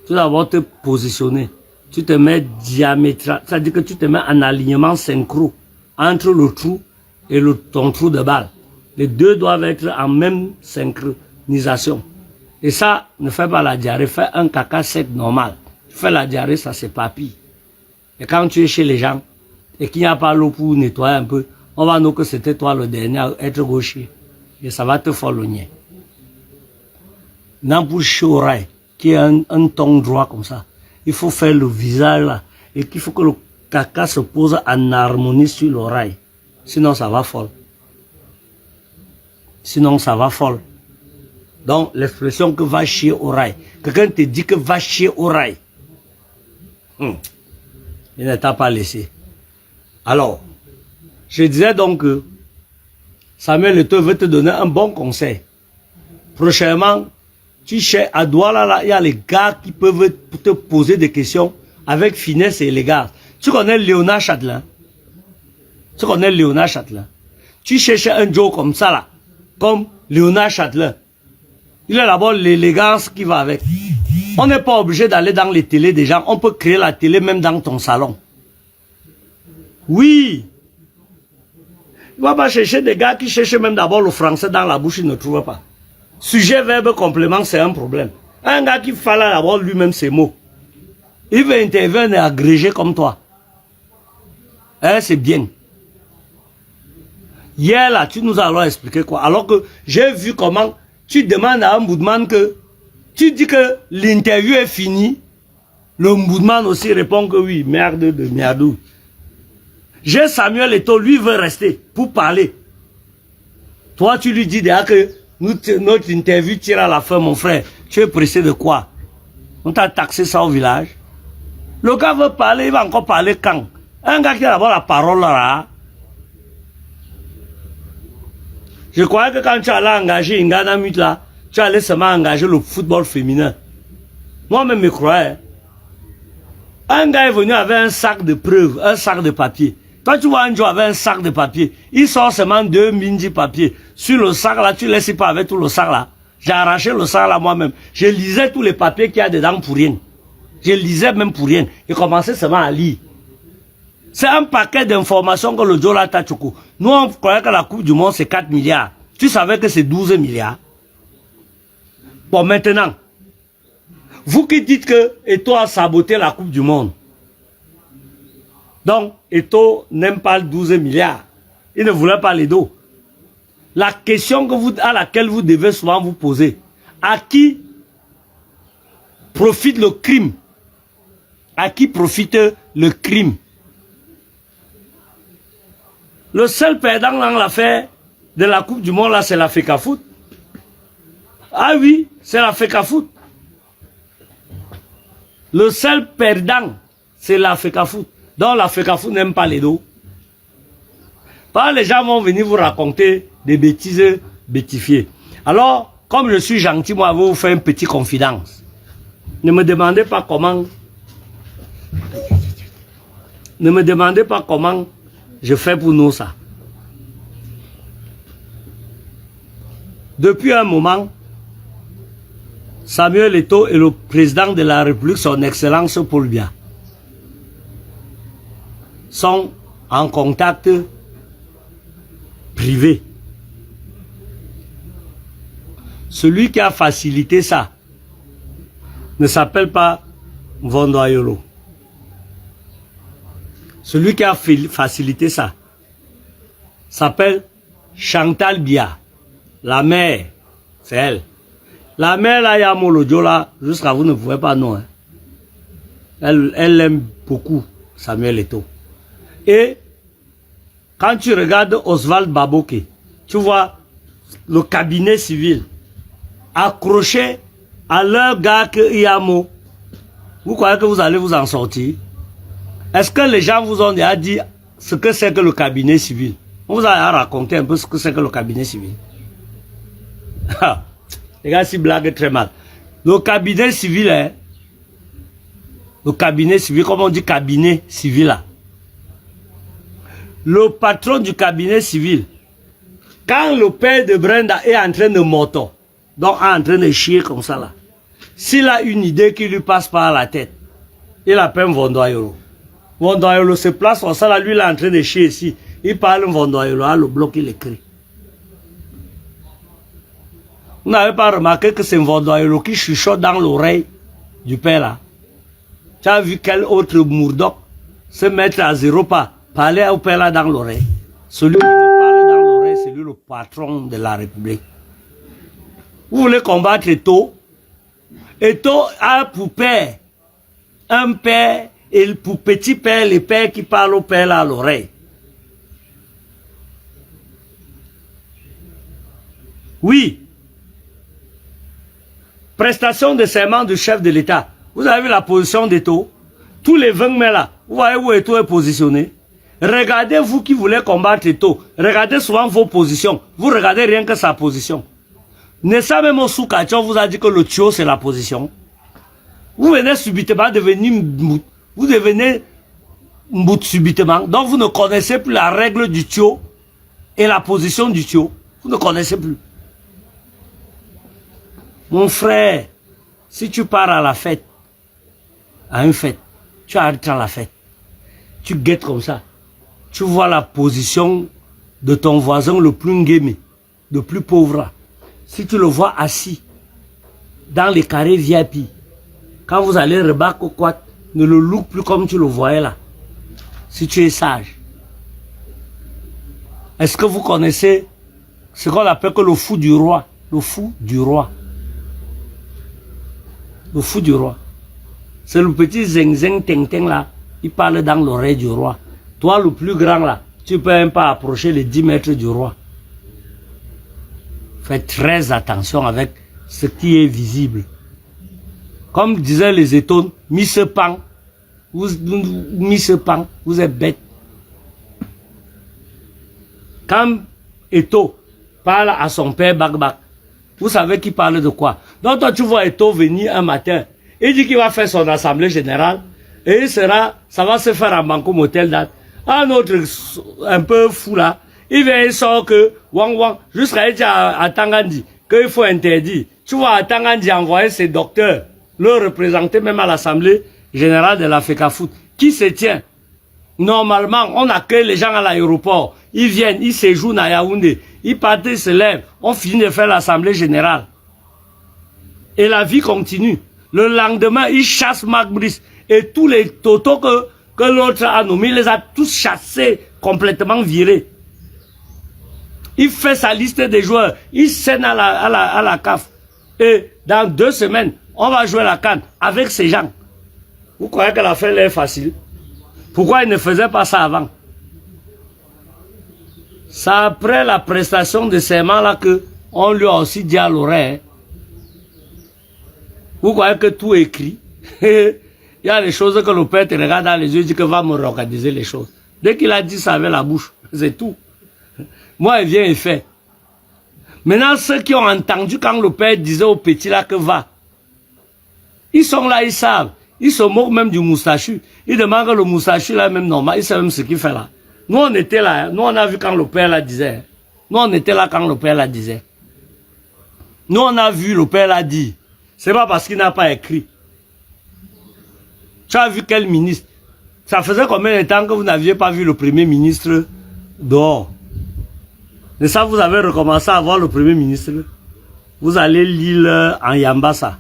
Tu dois d'abord te positionner. Tu te mets diamétral. C'est-à-dire que tu te mets en alignement synchro entre le trou et ton trou de balle. Les deux doivent être en même synchronisation. Et ça, ne fais pas la diarrhée, fais un caca sec normal. Fais la diarrhée, ça s'épapille. Et quand tu es chez les gens, et qu'il n'y a pas l'eau pour nettoyer un peu, on va nous que c'était toi le dernier à être gaucher. Et ça va te fologner. Dans pour chourai, qui est un ton droit comme ça, il faut faire le visage là. Et qu'il faut que le caca se pose en harmonie sur l'oreille. Sinon, ça va folle. Sinon, ça va folle. Donc, l'expression que va chier au rail. Quelqu'un te dit que va chier au rail. Il ne t'a pas laissé. Alors, je disais donc que Samuel Eto'o veut te donner un bon conseil. Prochainement, tu cherches à Douala, là, il y a les gars qui peuvent te poser des questions avec finesse et élégance. Tu connais Léonard Châtelain? Tu connais Léonard Châtelain? Tu cherches un Joe comme ça, là, comme Léonard Châtelain. Il a d'abord l'élégance qui va avec. On n'est pas obligé d'aller dans les télés des gens. On peut créer la télé même dans ton salon. Oui. Il ne va pas chercher des gars qui cherchent même d'abord le français dans la bouche, ils ne trouvent pas. Sujet, verbe, complément, c'est un problème. Un gars qui fallait d'abord lui-même ses mots. Il veut intervenir et agréger comme toi. Hein, c'est bien. Hier, là, tu nous as alors expliqué quoi? Alors que j'ai vu comment tu demandes à un boudman que tu dis que l'interview est finie. Le boudman aussi répond que oui, merde de merdou. J'ai Samuel Eto'o, lui veut rester pour parler. Toi, tu lui dis déjà que notre interview tire à la fin, mon frère. Tu es pressé de quoi? On t'a taxé ça au village. Le gars veut parler, il va encore parler quand? Un gars qui a d'abord la parole là. Je croyais que quand tu allais engager Ngana Mut là, tu allais seulement engager le football féminin. Moi-même me croyais. Un gars est venu avec un sac de preuves, un sac de papier. Quand tu vois un jour avec un sac de papier, il sort seulement 2 mini papiers. Sur le sac là, tu ne laisses pas avec tout le sac là. J'ai arraché le sac là moi-même. Je lisais tous les papiers qu'il y a dedans pour rien. Je lisais même pour rien. Et commençais seulement à lire. C'est un paquet d'informations que le Jola Tachoukou. Nous, on croyait que la Coupe du Monde, c'est 4 milliards. Tu savais que c'est 12 milliards. Bon, maintenant, vous qui dites que Eto'o a saboté la Coupe du Monde. Donc, Eto'o n'aime pas le 12 milliards. Il ne voulait pas les dos. La question à laquelle vous devez souvent vous poser, à qui profite le crime? À qui profite le crime? Le seul perdant dans l'affaire de la Coupe du Monde, là, c'est la FECAFOOT. Ah oui, c'est la FECAFOOT. Le seul perdant, c'est la FECAFOOT. Donc la FECAFOOT n'aime pas les dos. Les gens vont venir vous raconter des bêtises bêtifiées. Alors, comme je suis gentil, moi, je vais vous faire une petite confidence. Ne me demandez pas comment. Ne me demandez pas comment je fais pour nous ça. Depuis un moment, Samuel Eto'o et le président de la République, son Excellence Paul Biya, sont en contact privé. celui qui a facilité ça ne s'appelle pas Vondoayolo. Celui qui a facilité ça s'appelle Chantal Bia. La mère, c'est elle. La mère, là, Yamolodio, là, jusqu'à vous ne pouvez pas, non. Hein. Elle aime beaucoup Samuel Eto'o. Et quand tu regardes Oswald Baboke, tu vois le cabinet civil accroché à leur gars que Yamo. Vous croyez que vous allez vous en sortir? Est-ce que les gens vous ont déjà dit ce que c'est que le cabinet civil? On vous a raconté un peu ce que c'est que le cabinet civil. Les gars, si blague très mal. Le cabinet civil, hein, le cabinet civil, comme on dit cabinet civil là. Le patron du cabinet civil, quand le père de Brenda est en train de moto, donc en train de chier comme ça là, s'il a une idée qui lui passe par la tête, il appelle Vondoayolo. Vondoayolo se place comme ça là, lui il est en train de chier ici. Il parle Vondoayolo, le bloc il écrit. Vous n'avez pas remarqué que c'est Vondoayolo qui chuchote dans l'oreille du père là. Tu as vu quel autre Mourdoc se mettre à 0 pas, parler au père là dans l'oreille. Celui qui parle dans l'oreille, c'est lui le patron de la République. Vous voulez combattre Eto'o? Eto'o a pour père un père et pour petit père, les pères qui parlent au père là à l'oreille. Oui. Prestation de serment du chef de l'État. Vous avez vu la position d'Eto'o? Tous les 20 mai là, vous voyez où Eto'o est positionné? Regardez vous qui voulez combattre Eto'o. Regardez souvent vos positions. Vous regardez rien que sa position. Nessa même Soukacho vous a dit que le Tio c'est la position. Vous venez subitement devenir Mbout. Vous devenez Mbout subitement. Donc vous ne connaissez plus la règle du Tio et la position du Tio. Vous ne connaissez plus. Mon frère, si tu pars à la fête, à une fête, tu arrêtes à la fête, tu guettes comme ça, tu vois la position de ton voisin le plus nguémé, le plus pauvre. Si tu le vois assis dans les carrés VIP, quand vous allez rebattre au quad, ne le look plus comme tu le voyais là. Si tu es sage. Est-ce que vous connaissez ce qu'on appelle que le fou du roi? Le fou du roi. Le fou du roi. C'est le petit zeng zeng teng teng là. Il parle dans l'oreille du roi. Toi le plus grand là, tu peux même pas approcher les 10 mètres du roi. Faites très attention avec ce qui est visible. Comme disaient les étones, Miss Pang, vous êtes bête. Quand Eto'o parle à son père Bagbak, vous savez qu'il parle de quoi? Donc toi tu vois Eto'o venir un matin, il dit qu'il va faire son assemblée générale, et ça va se faire à Banco Motel date. Un autre un peu fou là, il vient et sort que Wang Wang, jusqu'à dire à Tangandi qu'il faut interdire. Tu vois, à Tangandi envoyer ses docteurs, le représenter même à l'Assemblée générale de la FECAFOOT. Qui se tient? Normalement, on accueille les gens à l'aéroport. Ils viennent, ils séjournent à Yaoundé. Ils partent, ils se lèvent. On finit de faire l'Assemblée générale. Et la vie continue. Le lendemain, ils chassent Marc Brice. Et tous les totos que l'autre a nommés, il les a tous chassés, complètement virés. Il fait sa liste des joueurs. Il scène à la CAF. Et dans 2 semaines, on va jouer la CAN avec ces gens. Vous croyez que l'affaire est facile? Pourquoi il ne faisait pas ça avant? C'est après la prestation de serment là que on lui a aussi dit à l'oreille. Vous croyez que tout est écrit? Il y a des choses que le père te regarde dans les yeux et dit que va me organiser les choses. Dès qu'il a dit ça avec la bouche, c'est tout. Moi, il vient et fait. Maintenant, ceux qui ont entendu quand le père disait au petit là que va, ils sont là, ils savent. Ils se moquent même du moustachu. Ils demandent que le moustachu là même normal, ils savent même ce qu'il fait là. Nous on était là, hein. Nous on a vu quand le père là disait. Nous on était là quand le père là disait. Nous on a vu le père là dire. C'est pas parce qu'il n'a pas écrit. Tu as vu quel ministre? Ça faisait combien de temps que vous n'aviez pas vu le premier ministre dehors? Et ça, vous avez recommencé à voir le premier ministre. Vous allez lire en Yambassa.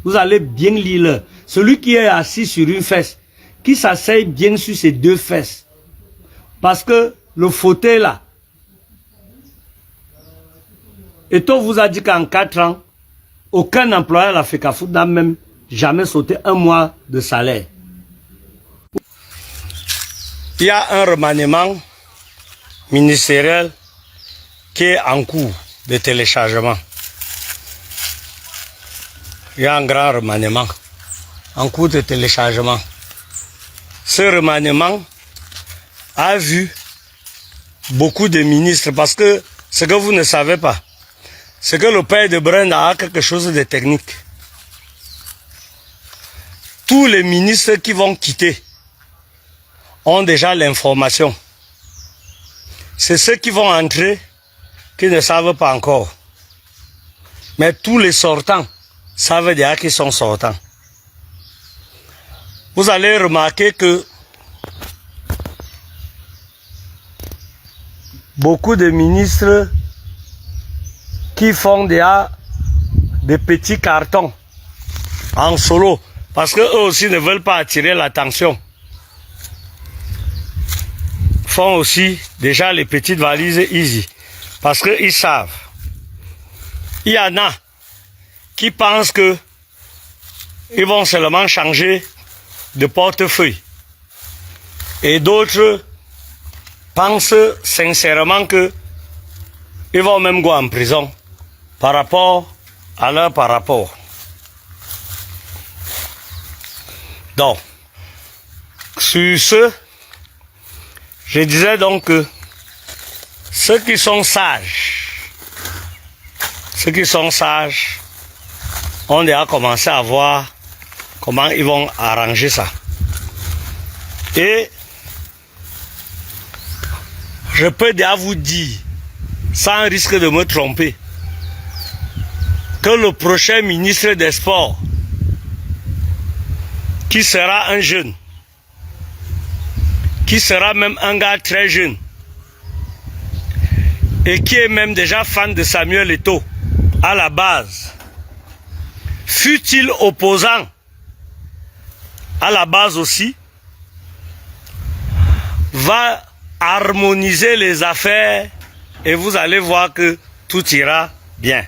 Vous allez bien lire. Celui qui est assis sur une fesse, qui s'asseye bien sur ses deux fesses. Parce que le fauteuil là, Eto vous a dit qu'en 4 ans, aucun employé à la FECAFOOT n'a même jamais sauté un mois de salaire. Il y a un remaniement ministériel qui est en cours de téléchargement. Il y a un grand remaniement en cours de téléchargement. Ce remaniement a vu beaucoup de ministres parce que ce que vous ne savez pas, c'est que le père de Brenda a quelque chose de technique. Tous les ministres qui vont quitter ont déjà l'information. C'est ceux qui vont entrer qui ne savent pas encore. Mais tous les sortants savent déjà qu'ils sont sortants. Vous allez remarquer que beaucoup de ministres qui font déjà des petits cartons en solo, parce qu'eux aussi ne veulent pas attirer l'attention, font aussi déjà les petites valises easy, parce qu'ils savent. Il y en a qui pensent que ils vont seulement changer de portefeuille, et d'autres pensent sincèrement que ils vont même go en prison par rapport à leur par rapport. Donc, sur ce, je disais donc que ceux qui sont sages ont déjà commencé à voir comment ils vont arranger ça. Et je peux déjà vous dire, sans risque de me tromper, que le prochain ministre des Sports, qui sera un jeune, qui sera même un gars très jeune, et qui est même déjà fan de Samuel Eto'o à la base, fut-il opposant à la base aussi, va harmoniser les affaires et vous allez voir que tout ira bien.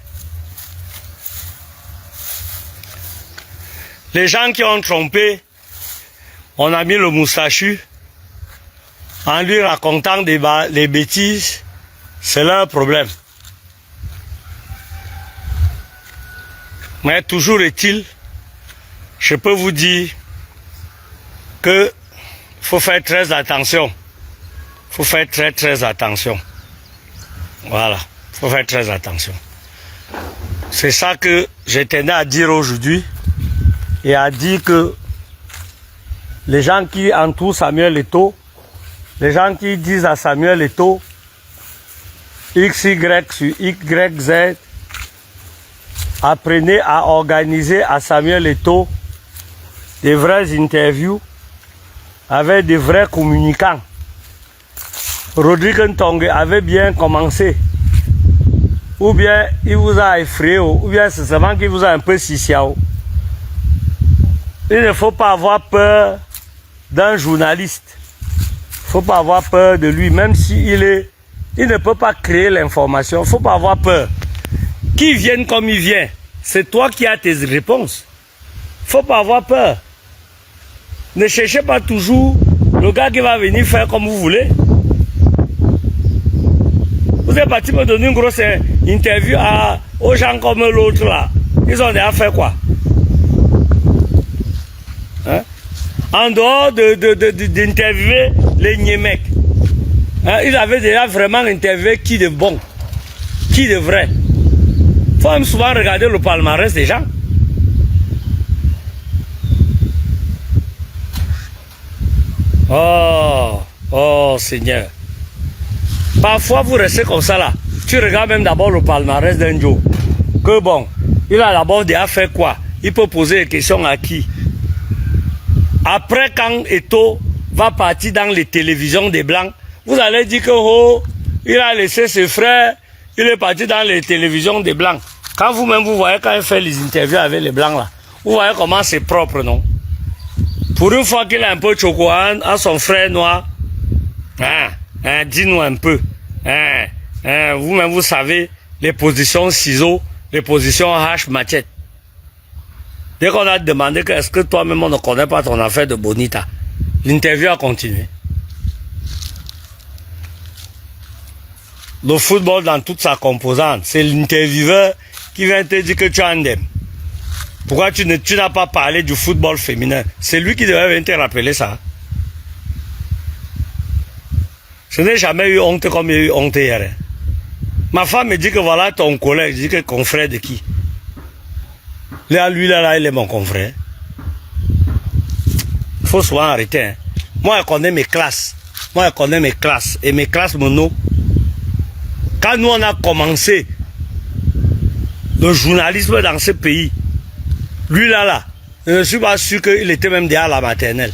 Les gens qui ont trompé, on a mis le moustachu en lui racontant les bêtises, c'est leur problème. Mais toujours est-il, je peux vous dire que faut faire très attention. Faut faire très attention. Voilà, faut faire très attention. C'est ça que je tenais à dire aujourd'hui et à dire que les gens qui entourent Samuel Eto'o, les gens qui disent à Samuel Eto'o XY sur YZ, apprenez à organiser à Samuel Eto'o des vraies interviews avec des vrais communicants. Rodrigue Ntongue avait bien commencé, ou bien il vous a effrayé, ou bien c'est seulement qu'il vous a un peu sissiao. Il ne faut pas avoir peur d'un journaliste. Il ne faut pas avoir peur de lui, même s'il il ne peut pas créer l'information. Il ne faut pas avoir peur. Qu'il vienne comme il vient, c'est toi qui as tes réponses. Il ne faut pas avoir peur. Ne cherchez pas toujours le gars qui va venir faire comme vous voulez. Vous êtes parti me donner une grosse interview aux gens comme l'autre là. Ils ont déjà fait quoi? Hein? En dehors d'interviewer les Niemek, hein? Ils avaient déjà vraiment interviewé qui de bon, qui de vrai. Il faut même souvent regarder le palmarès des gens. Oh Seigneur. Parfois vous restez comme ça là. Tu regardes même d'abord le palmarès d'un Joe. Que bon, il a d'abord déjà fait quoi? Il peut poser des questions à qui? Après, quand Eto'o va partir dans les télévisions des Blancs, vous allez dire que oh, Il a laissé ses frères, il est parti dans les télévisions des Blancs. Quand vous-même, vous voyez quand il fait les interviews avec les Blancs là, vous voyez comment c'est propre, non? Pour une fois qu'il a un peu de chocolat à son frère noir, dis-nous un peu. Vous-même, vous savez, les positions ciseaux, les positions hache machette. Dès qu'on a demandé que est-ce que toi-même on ne connaît pas ton affaire de Bonita, l'interview a continué. Le football dans toute sa composante, c'est l'intervieweur qui vient te dire que tu as un dème. Pourquoi tu n'as pas parlé du football féminin? C'est lui qui devait venir te rappeler ça. Je n'ai jamais eu honte comme il y a eu honte hier. Ma femme me dit que voilà ton collègue, je dis que confrère de qui? Là, lui, là, il est mon confrère. Il faut souvent arrêter. Hein. Moi, je connais mes classes. Moi, je connais mes classes. Et mes classes mono. Quand nous, on a commencé le journalisme dans ce pays, lui, là, je ne suis pas sûr qu'il était même déjà à la maternelle.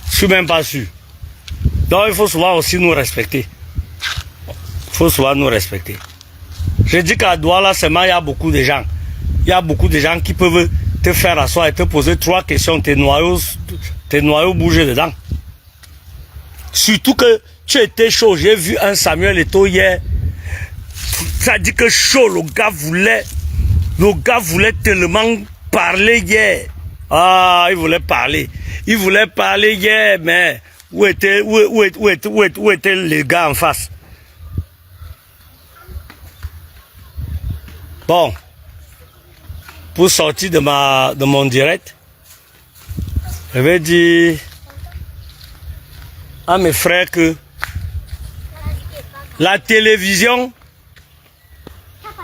Je ne suis même pas sûr. Donc, il faut souvent aussi nous respecter. Il faut souvent nous respecter. Je dis qu'à Douala, seulement, il y a beaucoup de gens. Il y a beaucoup de gens qui peuvent te faire asseoir et te poser 3 questions, tes noyaux bouger dedans. Surtout que tu étais chaud. J'ai vu un Samuel Eto'o hier. Ça dit que chaud, le gars voulait tellement parler hier. Ah, il voulait parler. Il voulait parler hier, mais où était le gars en face? Bon. Pour sortir de mon direct, je vais dire à mes frères que la télévision,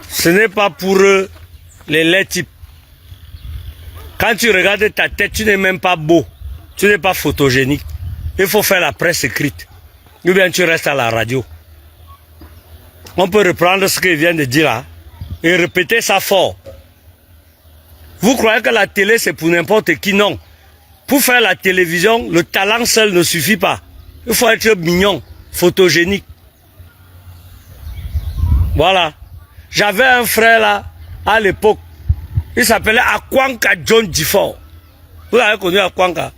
ce n'est pas pour les laits types. Quand tu regardes ta tête, tu n'es même pas beau, tu n'es pas photogénique. Il faut faire la presse écrite. Ou bien tu restes à la radio. On peut reprendre ce qu'il vient de dire là et répéter ça fort. Vous croyez que la télé c'est pour n'importe qui? Non. Pour faire la télévision, le talent seul ne suffit pas. Il faut être mignon, photogénique. Voilà. J'avais un frère là, à l'époque. Il s'appelait Akwanka John Gifford. Vous l'avez connu Akwanka?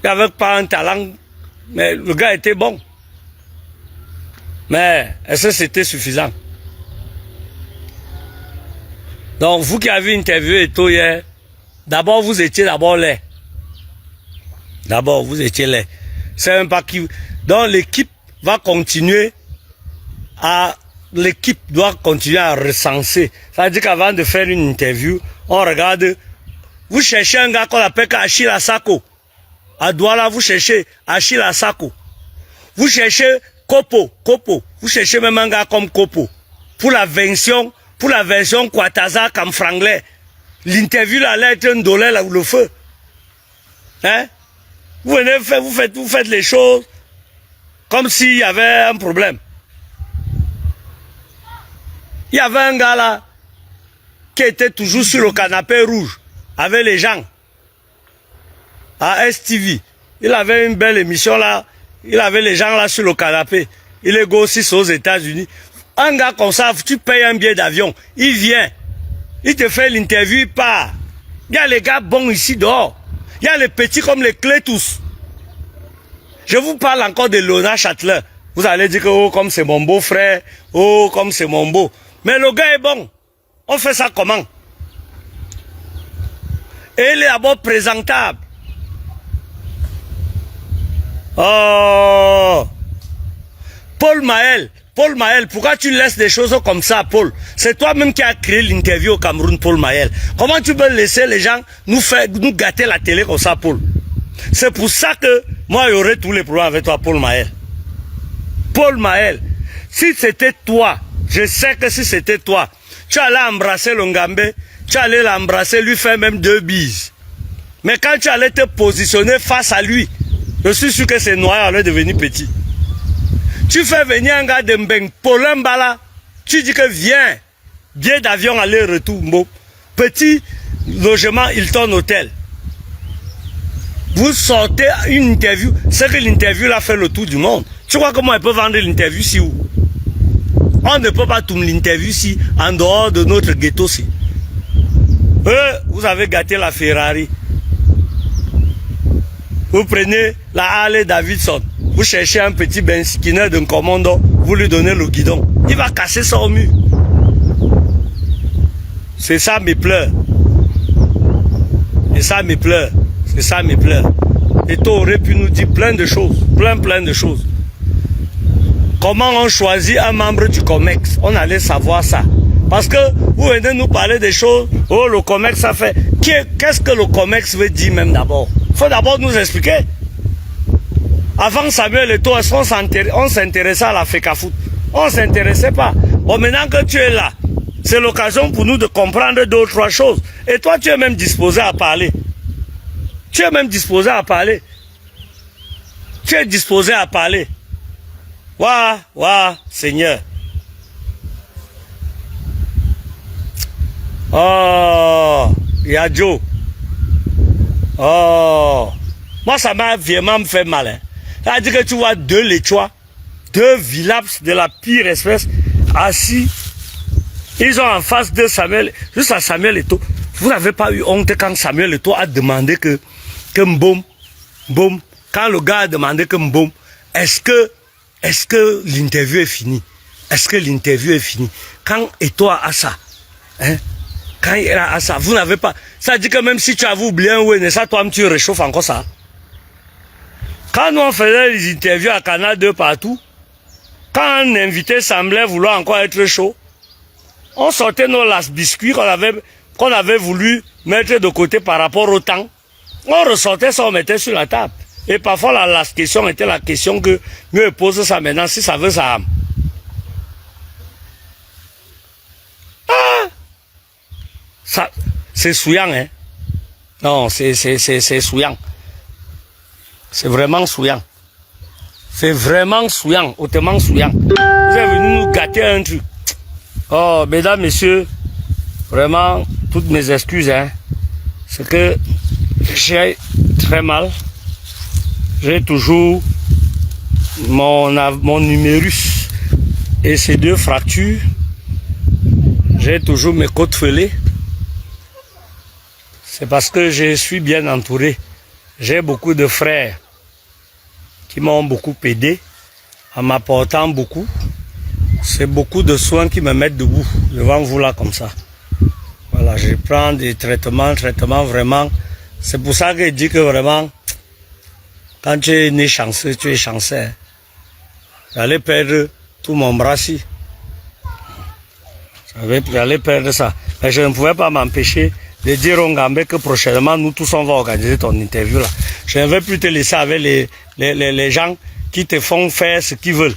Il n'avait pas un talent, mais le gars était bon. Mais est-ce que c'était suffisant? Donc, vous qui avez interviewé Eto'o hier, d'abord, vous étiez d'abord laid. D'abord, vous étiez laid. C'est même pas qui. Donc, l'équipe va continuer l'équipe doit continuer à recenser. Ça veut dire qu'avant de faire une interview, on regarde. Vous cherchez un gars qu'on appelle Achille Asako. À Douala, vous cherchez Achille Asako. Vous cherchez Kopo. Vous cherchez même un gars comme Kopo. Pour la version Kwataza comme franglais. L'interview là allait être un dollar là où le feu. Hein? Vous venez faire, vous faites les choses comme s'il y avait un problème. Il y avait un gars là qui était toujours sur le canapé rouge avec les gens à STV. Il avait une belle émission là. Il avait les gens là sur le canapé. Il est aussi aux États-Unis. Un gars comme ça, tu payes un billet d'avion, il vient, il te fait l'interview, il part. Il y a les gars bons ici dehors. Il y a les petits comme les clés tous. Je vous parle encore de Léonard Châtelain. Vous allez dire que oh, comme c'est mon beau frère, oh, comme c'est mon beau. Mais le gars est bon. On fait ça comment? Et il est d'abord présentable. Oh! Paul Maël, pourquoi tu laisses des choses comme ça, Paul? C'est toi-même qui as créé l'interview au Cameroun, Paul Maël. Comment tu peux laisser les gens nous gâter la télé comme ça, Paul? C'est pour ça que moi, il y aurait tous les problèmes avec toi, Paul Maël. Paul Maël, si c'était toi, je sais que si c'était toi, tu allais embrasser le Ngambé, tu allais l'embrasser, lui faire même 2 bises. Mais quand tu allais te positionner face à lui, je suis sûr que ces noyaux allaient devenir petits. Tu fais venir un gars de Mbeng, Paulin Bala, tu dis que viens, billet d'avion aller-retour, petit logement Hilton Hotel. Vous sortez une interview, c'est que l'interview l'a fait le tour du monde. Tu crois comment elle peut vendre l'interview si où? On ne peut pas tourner l'interview si en dehors de notre ghetto si. Vous avez gâté la Ferrari. Vous prenez la Harley Davidson. Vous cherchez un petit Ben Skinner d'un commando. Vous lui donnez le guidon. Il va casser ça au mur. C'est ça mes pleurs. Et ça mes pleurs. C'est ça mes pleurs. Et tu aurais pu nous dire plein de choses. Plein de choses. Comment on choisit un membre du COMEX? On allait savoir ça. Parce que vous venez nous parler des choses. Oh, le COMEX, ça fait. Qu'est-ce que le COMEX veut dire même d'abord? Il faut d'abord nous expliquer. Avant Samuel Eto'o, on s'intéressait à la FECAFOOT. On ne s'intéressait pas. Bon, maintenant que tu es là, c'est l'occasion pour nous de comprendre deux ou trois choses. Et toi, tu es même disposé à parler. Tu es même disposé à parler. Tu es disposé à parler. Waouh, Seigneur. Oh, Yadjo. Oh, moi ça m'a vraiment fait mal. Hein. C'est-à-dire que tu vois deux Léchois, deux Villaps de la pire espèce, assis. Ils ont en face de Samuel, juste à Samuel Eto'o. Vous n'avez pas eu honte quand Samuel Eto'o a demandé que Mboum, quand le gars a demandé que Mboum, est-ce que l'interview est finie? Est-ce que l'interview est finie? Quand Eto'o a ça, hein? Quand il a ça, vous n'avez pas. Ça dit que même si tu avais oublié un ouais, ça, toi-même, tu réchauffes encore ça. Quand nous on faisait les interviews à Canal 2 partout, quand un invité semblait vouloir encore être chaud, on sortait nos las biscuits qu'on avait voulu mettre de côté par rapport au temps. On ressortait ça, on mettait sur la table. Et parfois, la last question était la question que mieux pose ça maintenant, si ça veut ça. Ça, c'est souillant, hein. Non, c'est souillant. C'est vraiment souillant. C'est vraiment souillant, hautement souillant. Vous êtes venu nous gâter un truc. Oh, mesdames, messieurs, vraiment, toutes mes excuses, hein. C'est que j'ai très mal. J'ai toujours mon numérus et ces deux fractures. J'ai toujours mes côtes fêlées. C'est parce que je suis bien entouré. J'ai beaucoup de frères qui m'ont beaucoup aidé en m'apportant beaucoup. C'est beaucoup de soins qui me mettent debout devant vous là comme ça. Voilà, je prends des traitements vraiment. C'est pour ça que je dis que vraiment, quand tu es né chanceux, tu es chanceux. J'allais perdre tout mon bras ici. J'allais perdre ça. Mais je ne pouvais pas m'empêcher de dire au Ngambé que prochainement, nous tous, on va organiser ton interview là. Je ne vais plus te laisser avec les gens qui te font faire ce qu'ils veulent.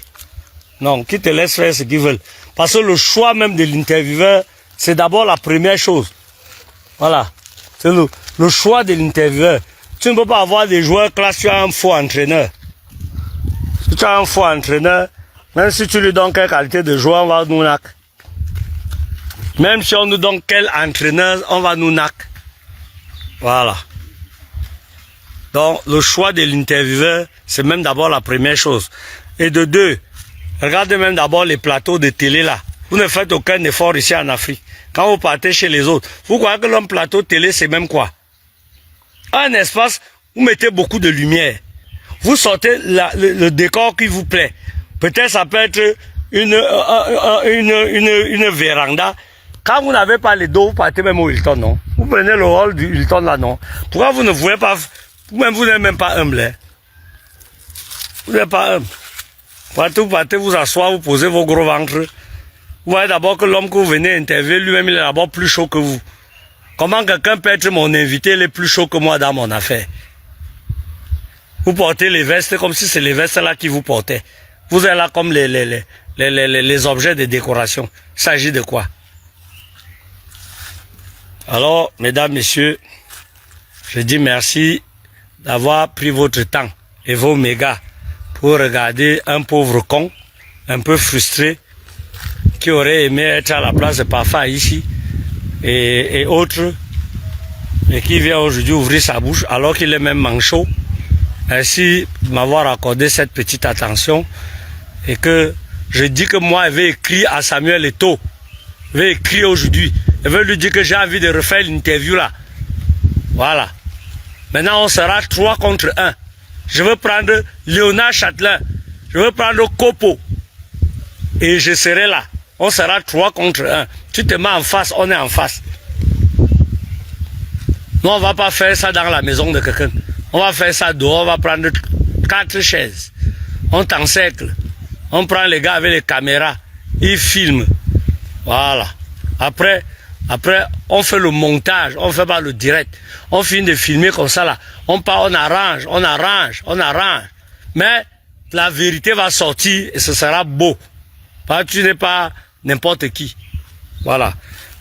Non, qui te laissent faire ce qu'ils veulent. Parce que le choix même de l'intervieweur, c'est d'abord la première chose. Voilà. C'est le choix de l'intervieweur. Tu ne peux pas avoir des joueurs classe, tu as un faux entraîneur. Si tu as un faux entraîneur, même si tu lui donnes quelle qualité de joueur, on va nous nac. Même si on nous donne quel entraîneur, on va nous nac. Voilà. Donc, le choix de l'intervieweur, c'est même d'abord la première chose. Et de deux, regardez même d'abord les plateaux de télé là. Vous ne faites aucun effort ici en Afrique. Quand vous partez chez les autres, vous croyez que l'homme plateau télé, c'est même quoi? Un espace, vous mettez beaucoup de lumière. Vous sortez le décor qui vous plaît. Peut-être ça peut être une véranda. Quand vous n'avez pas les dos, vous partez même au Hilton, non? Vous prenez le hall du Hilton là, non? Pourquoi vous ne voulez pas, vous n'êtes même pas humble, hein? Vous n'êtes pas humble. Vous partez vous asseoir, vous posez vos gros ventres. Vous voyez d'abord que l'homme que vous venez interviewer, lui-même, il est d'abord plus chaud que vous. Comment quelqu'un peut être mon invité, il est plus chaud que moi dans mon affaire? Vous portez les vestes comme si c'est les vestes là qui vous portaient. Vous êtes là comme les objets de décoration. Il s'agit de quoi? Alors, mesdames, messieurs, je dis merci d'avoir pris votre temps et vos mégas pour regarder un pauvre con, un peu frustré, qui aurait aimé être à la place de Pafa ici et autres, et qui vient aujourd'hui ouvrir sa bouche alors qu'il est même manchot Merci de m'avoir accordé cette petite attention. Et que je dis que moi, je vais écrire à Samuel Eto'o. Je vais écrire aujourd'hui. Je vais lui dire que j'ai envie de refaire l'interview là. Voilà. Maintenant, on sera 3 contre 1. Je veux prendre Léonard Châtelain. Je veux prendre Kopo. Et je serai là. On sera 3 contre 1. Tu te mets en face, on est en face. Nous, on ne va pas faire ça dans la maison de quelqu'un. On va faire ça dehors, on va prendre 4 chaises. On t'encercle. On prend les gars avec les caméras. Ils filment. Voilà. Après, on fait le montage. On ne fait pas le direct. On finit de filmer comme ça là. On part, on arrange. Mais la vérité va sortir et ce sera beau. Parce que tu n'es pas n'importe qui. Voilà.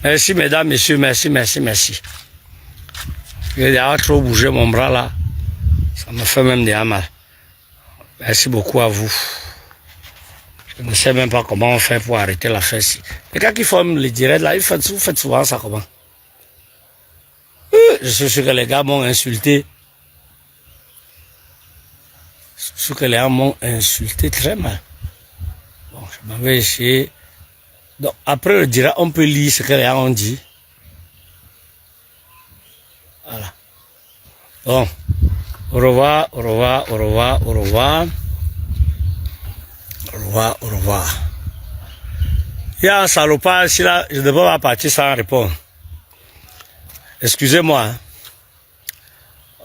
Merci mesdames, messieurs. Merci. J'ai déjà trop bougé mon bras là. Ça me fait même déjà mal. Merci beaucoup à vous. Je ne sais même pas comment on fait pour arrêter la fesse. Les gars qui font les directs là, vous faites souvent ça comment? Je suis sûr que les gars m'ont insulté. Je suis sûr que les gars m'ont insulté très mal. Bon, je m'en vais essayer. Donc, après le direct, on peut lire ce que les gars ont dit. Voilà. Bon. Au revoir. Il y a un salopard ici là, je ne peux pas partir sans répondre. Excusez-moi. Hein.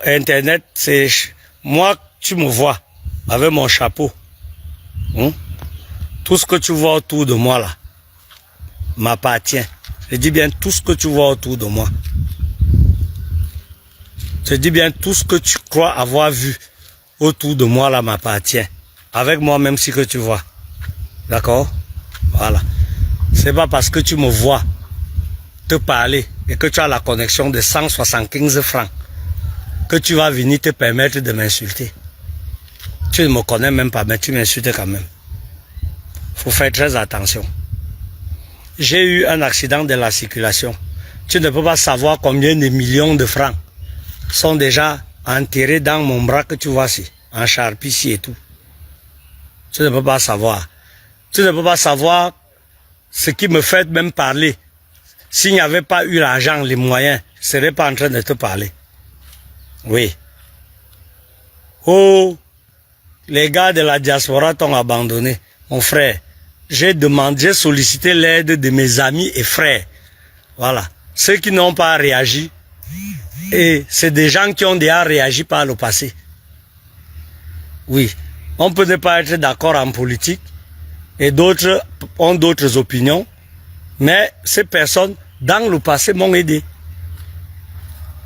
Internet, c'est... Moi, tu me vois avec mon chapeau. Tout ce que tu vois autour de moi là m'appartient. Je dis bien tout ce que tu vois autour de moi. Je dis bien tout ce que tu crois avoir vu autour de moi là m'appartient. Avec moi même si que tu vois. D'accord? Voilà. C'est pas parce que tu me vois te parler et que tu as la connexion de 175 francs que tu vas venir te permettre de m'insulter. Tu ne me connais même pas, mais tu m'insultes quand même. Faut faire très attention. J'ai eu un accident de la circulation. Tu ne peux pas savoir combien de millions de francs sont déjà enterrés dans mon bras que tu vois ici, en charpie ici et tout. Tu ne peux pas savoir. Tu ne peux pas savoir ce qui me fait même parler. S'il n'y avait pas eu l'argent, les moyens, je ne serais pas en train de te parler. Oui. Oh, les gars de la diaspora t'ont abandonné. Mon frère, j'ai sollicité l'aide de mes amis et frères. Voilà. Ceux qui n'ont pas réagi, et c'est des gens qui ont déjà réagi par le passé. Oui. On peut ne pas être d'accord en politique, et d'autres ont d'autres opinions, mais ces personnes, dans le passé, m'ont aidé.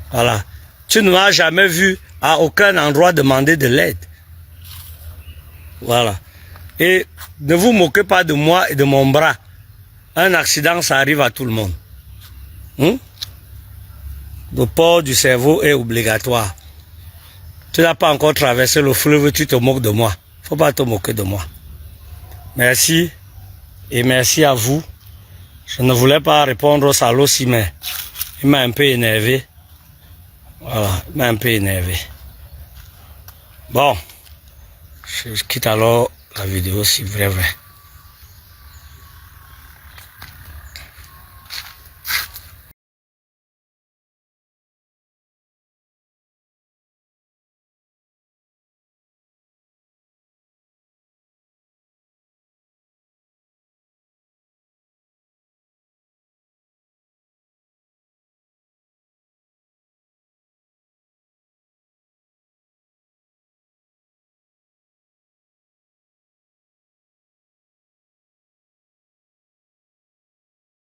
Voilà. Tu ne m'as jamais vu à aucun endroit demander de l'aide. Voilà. Et ne vous moquez pas de moi et de mon bras. Un accident, ça arrive à tout le monde. Le port du cerveau est obligatoire. Tu n'as pas encore traversé le fleuve, tu te moques de moi. Faut pas te moquer de moi. Merci. Et merci à vous. Je ne voulais pas répondre au salaud si, mais il m'a un peu énervé. Voilà, il m'a un peu énervé. Bon. Je quitte alors la vidéo si vrai.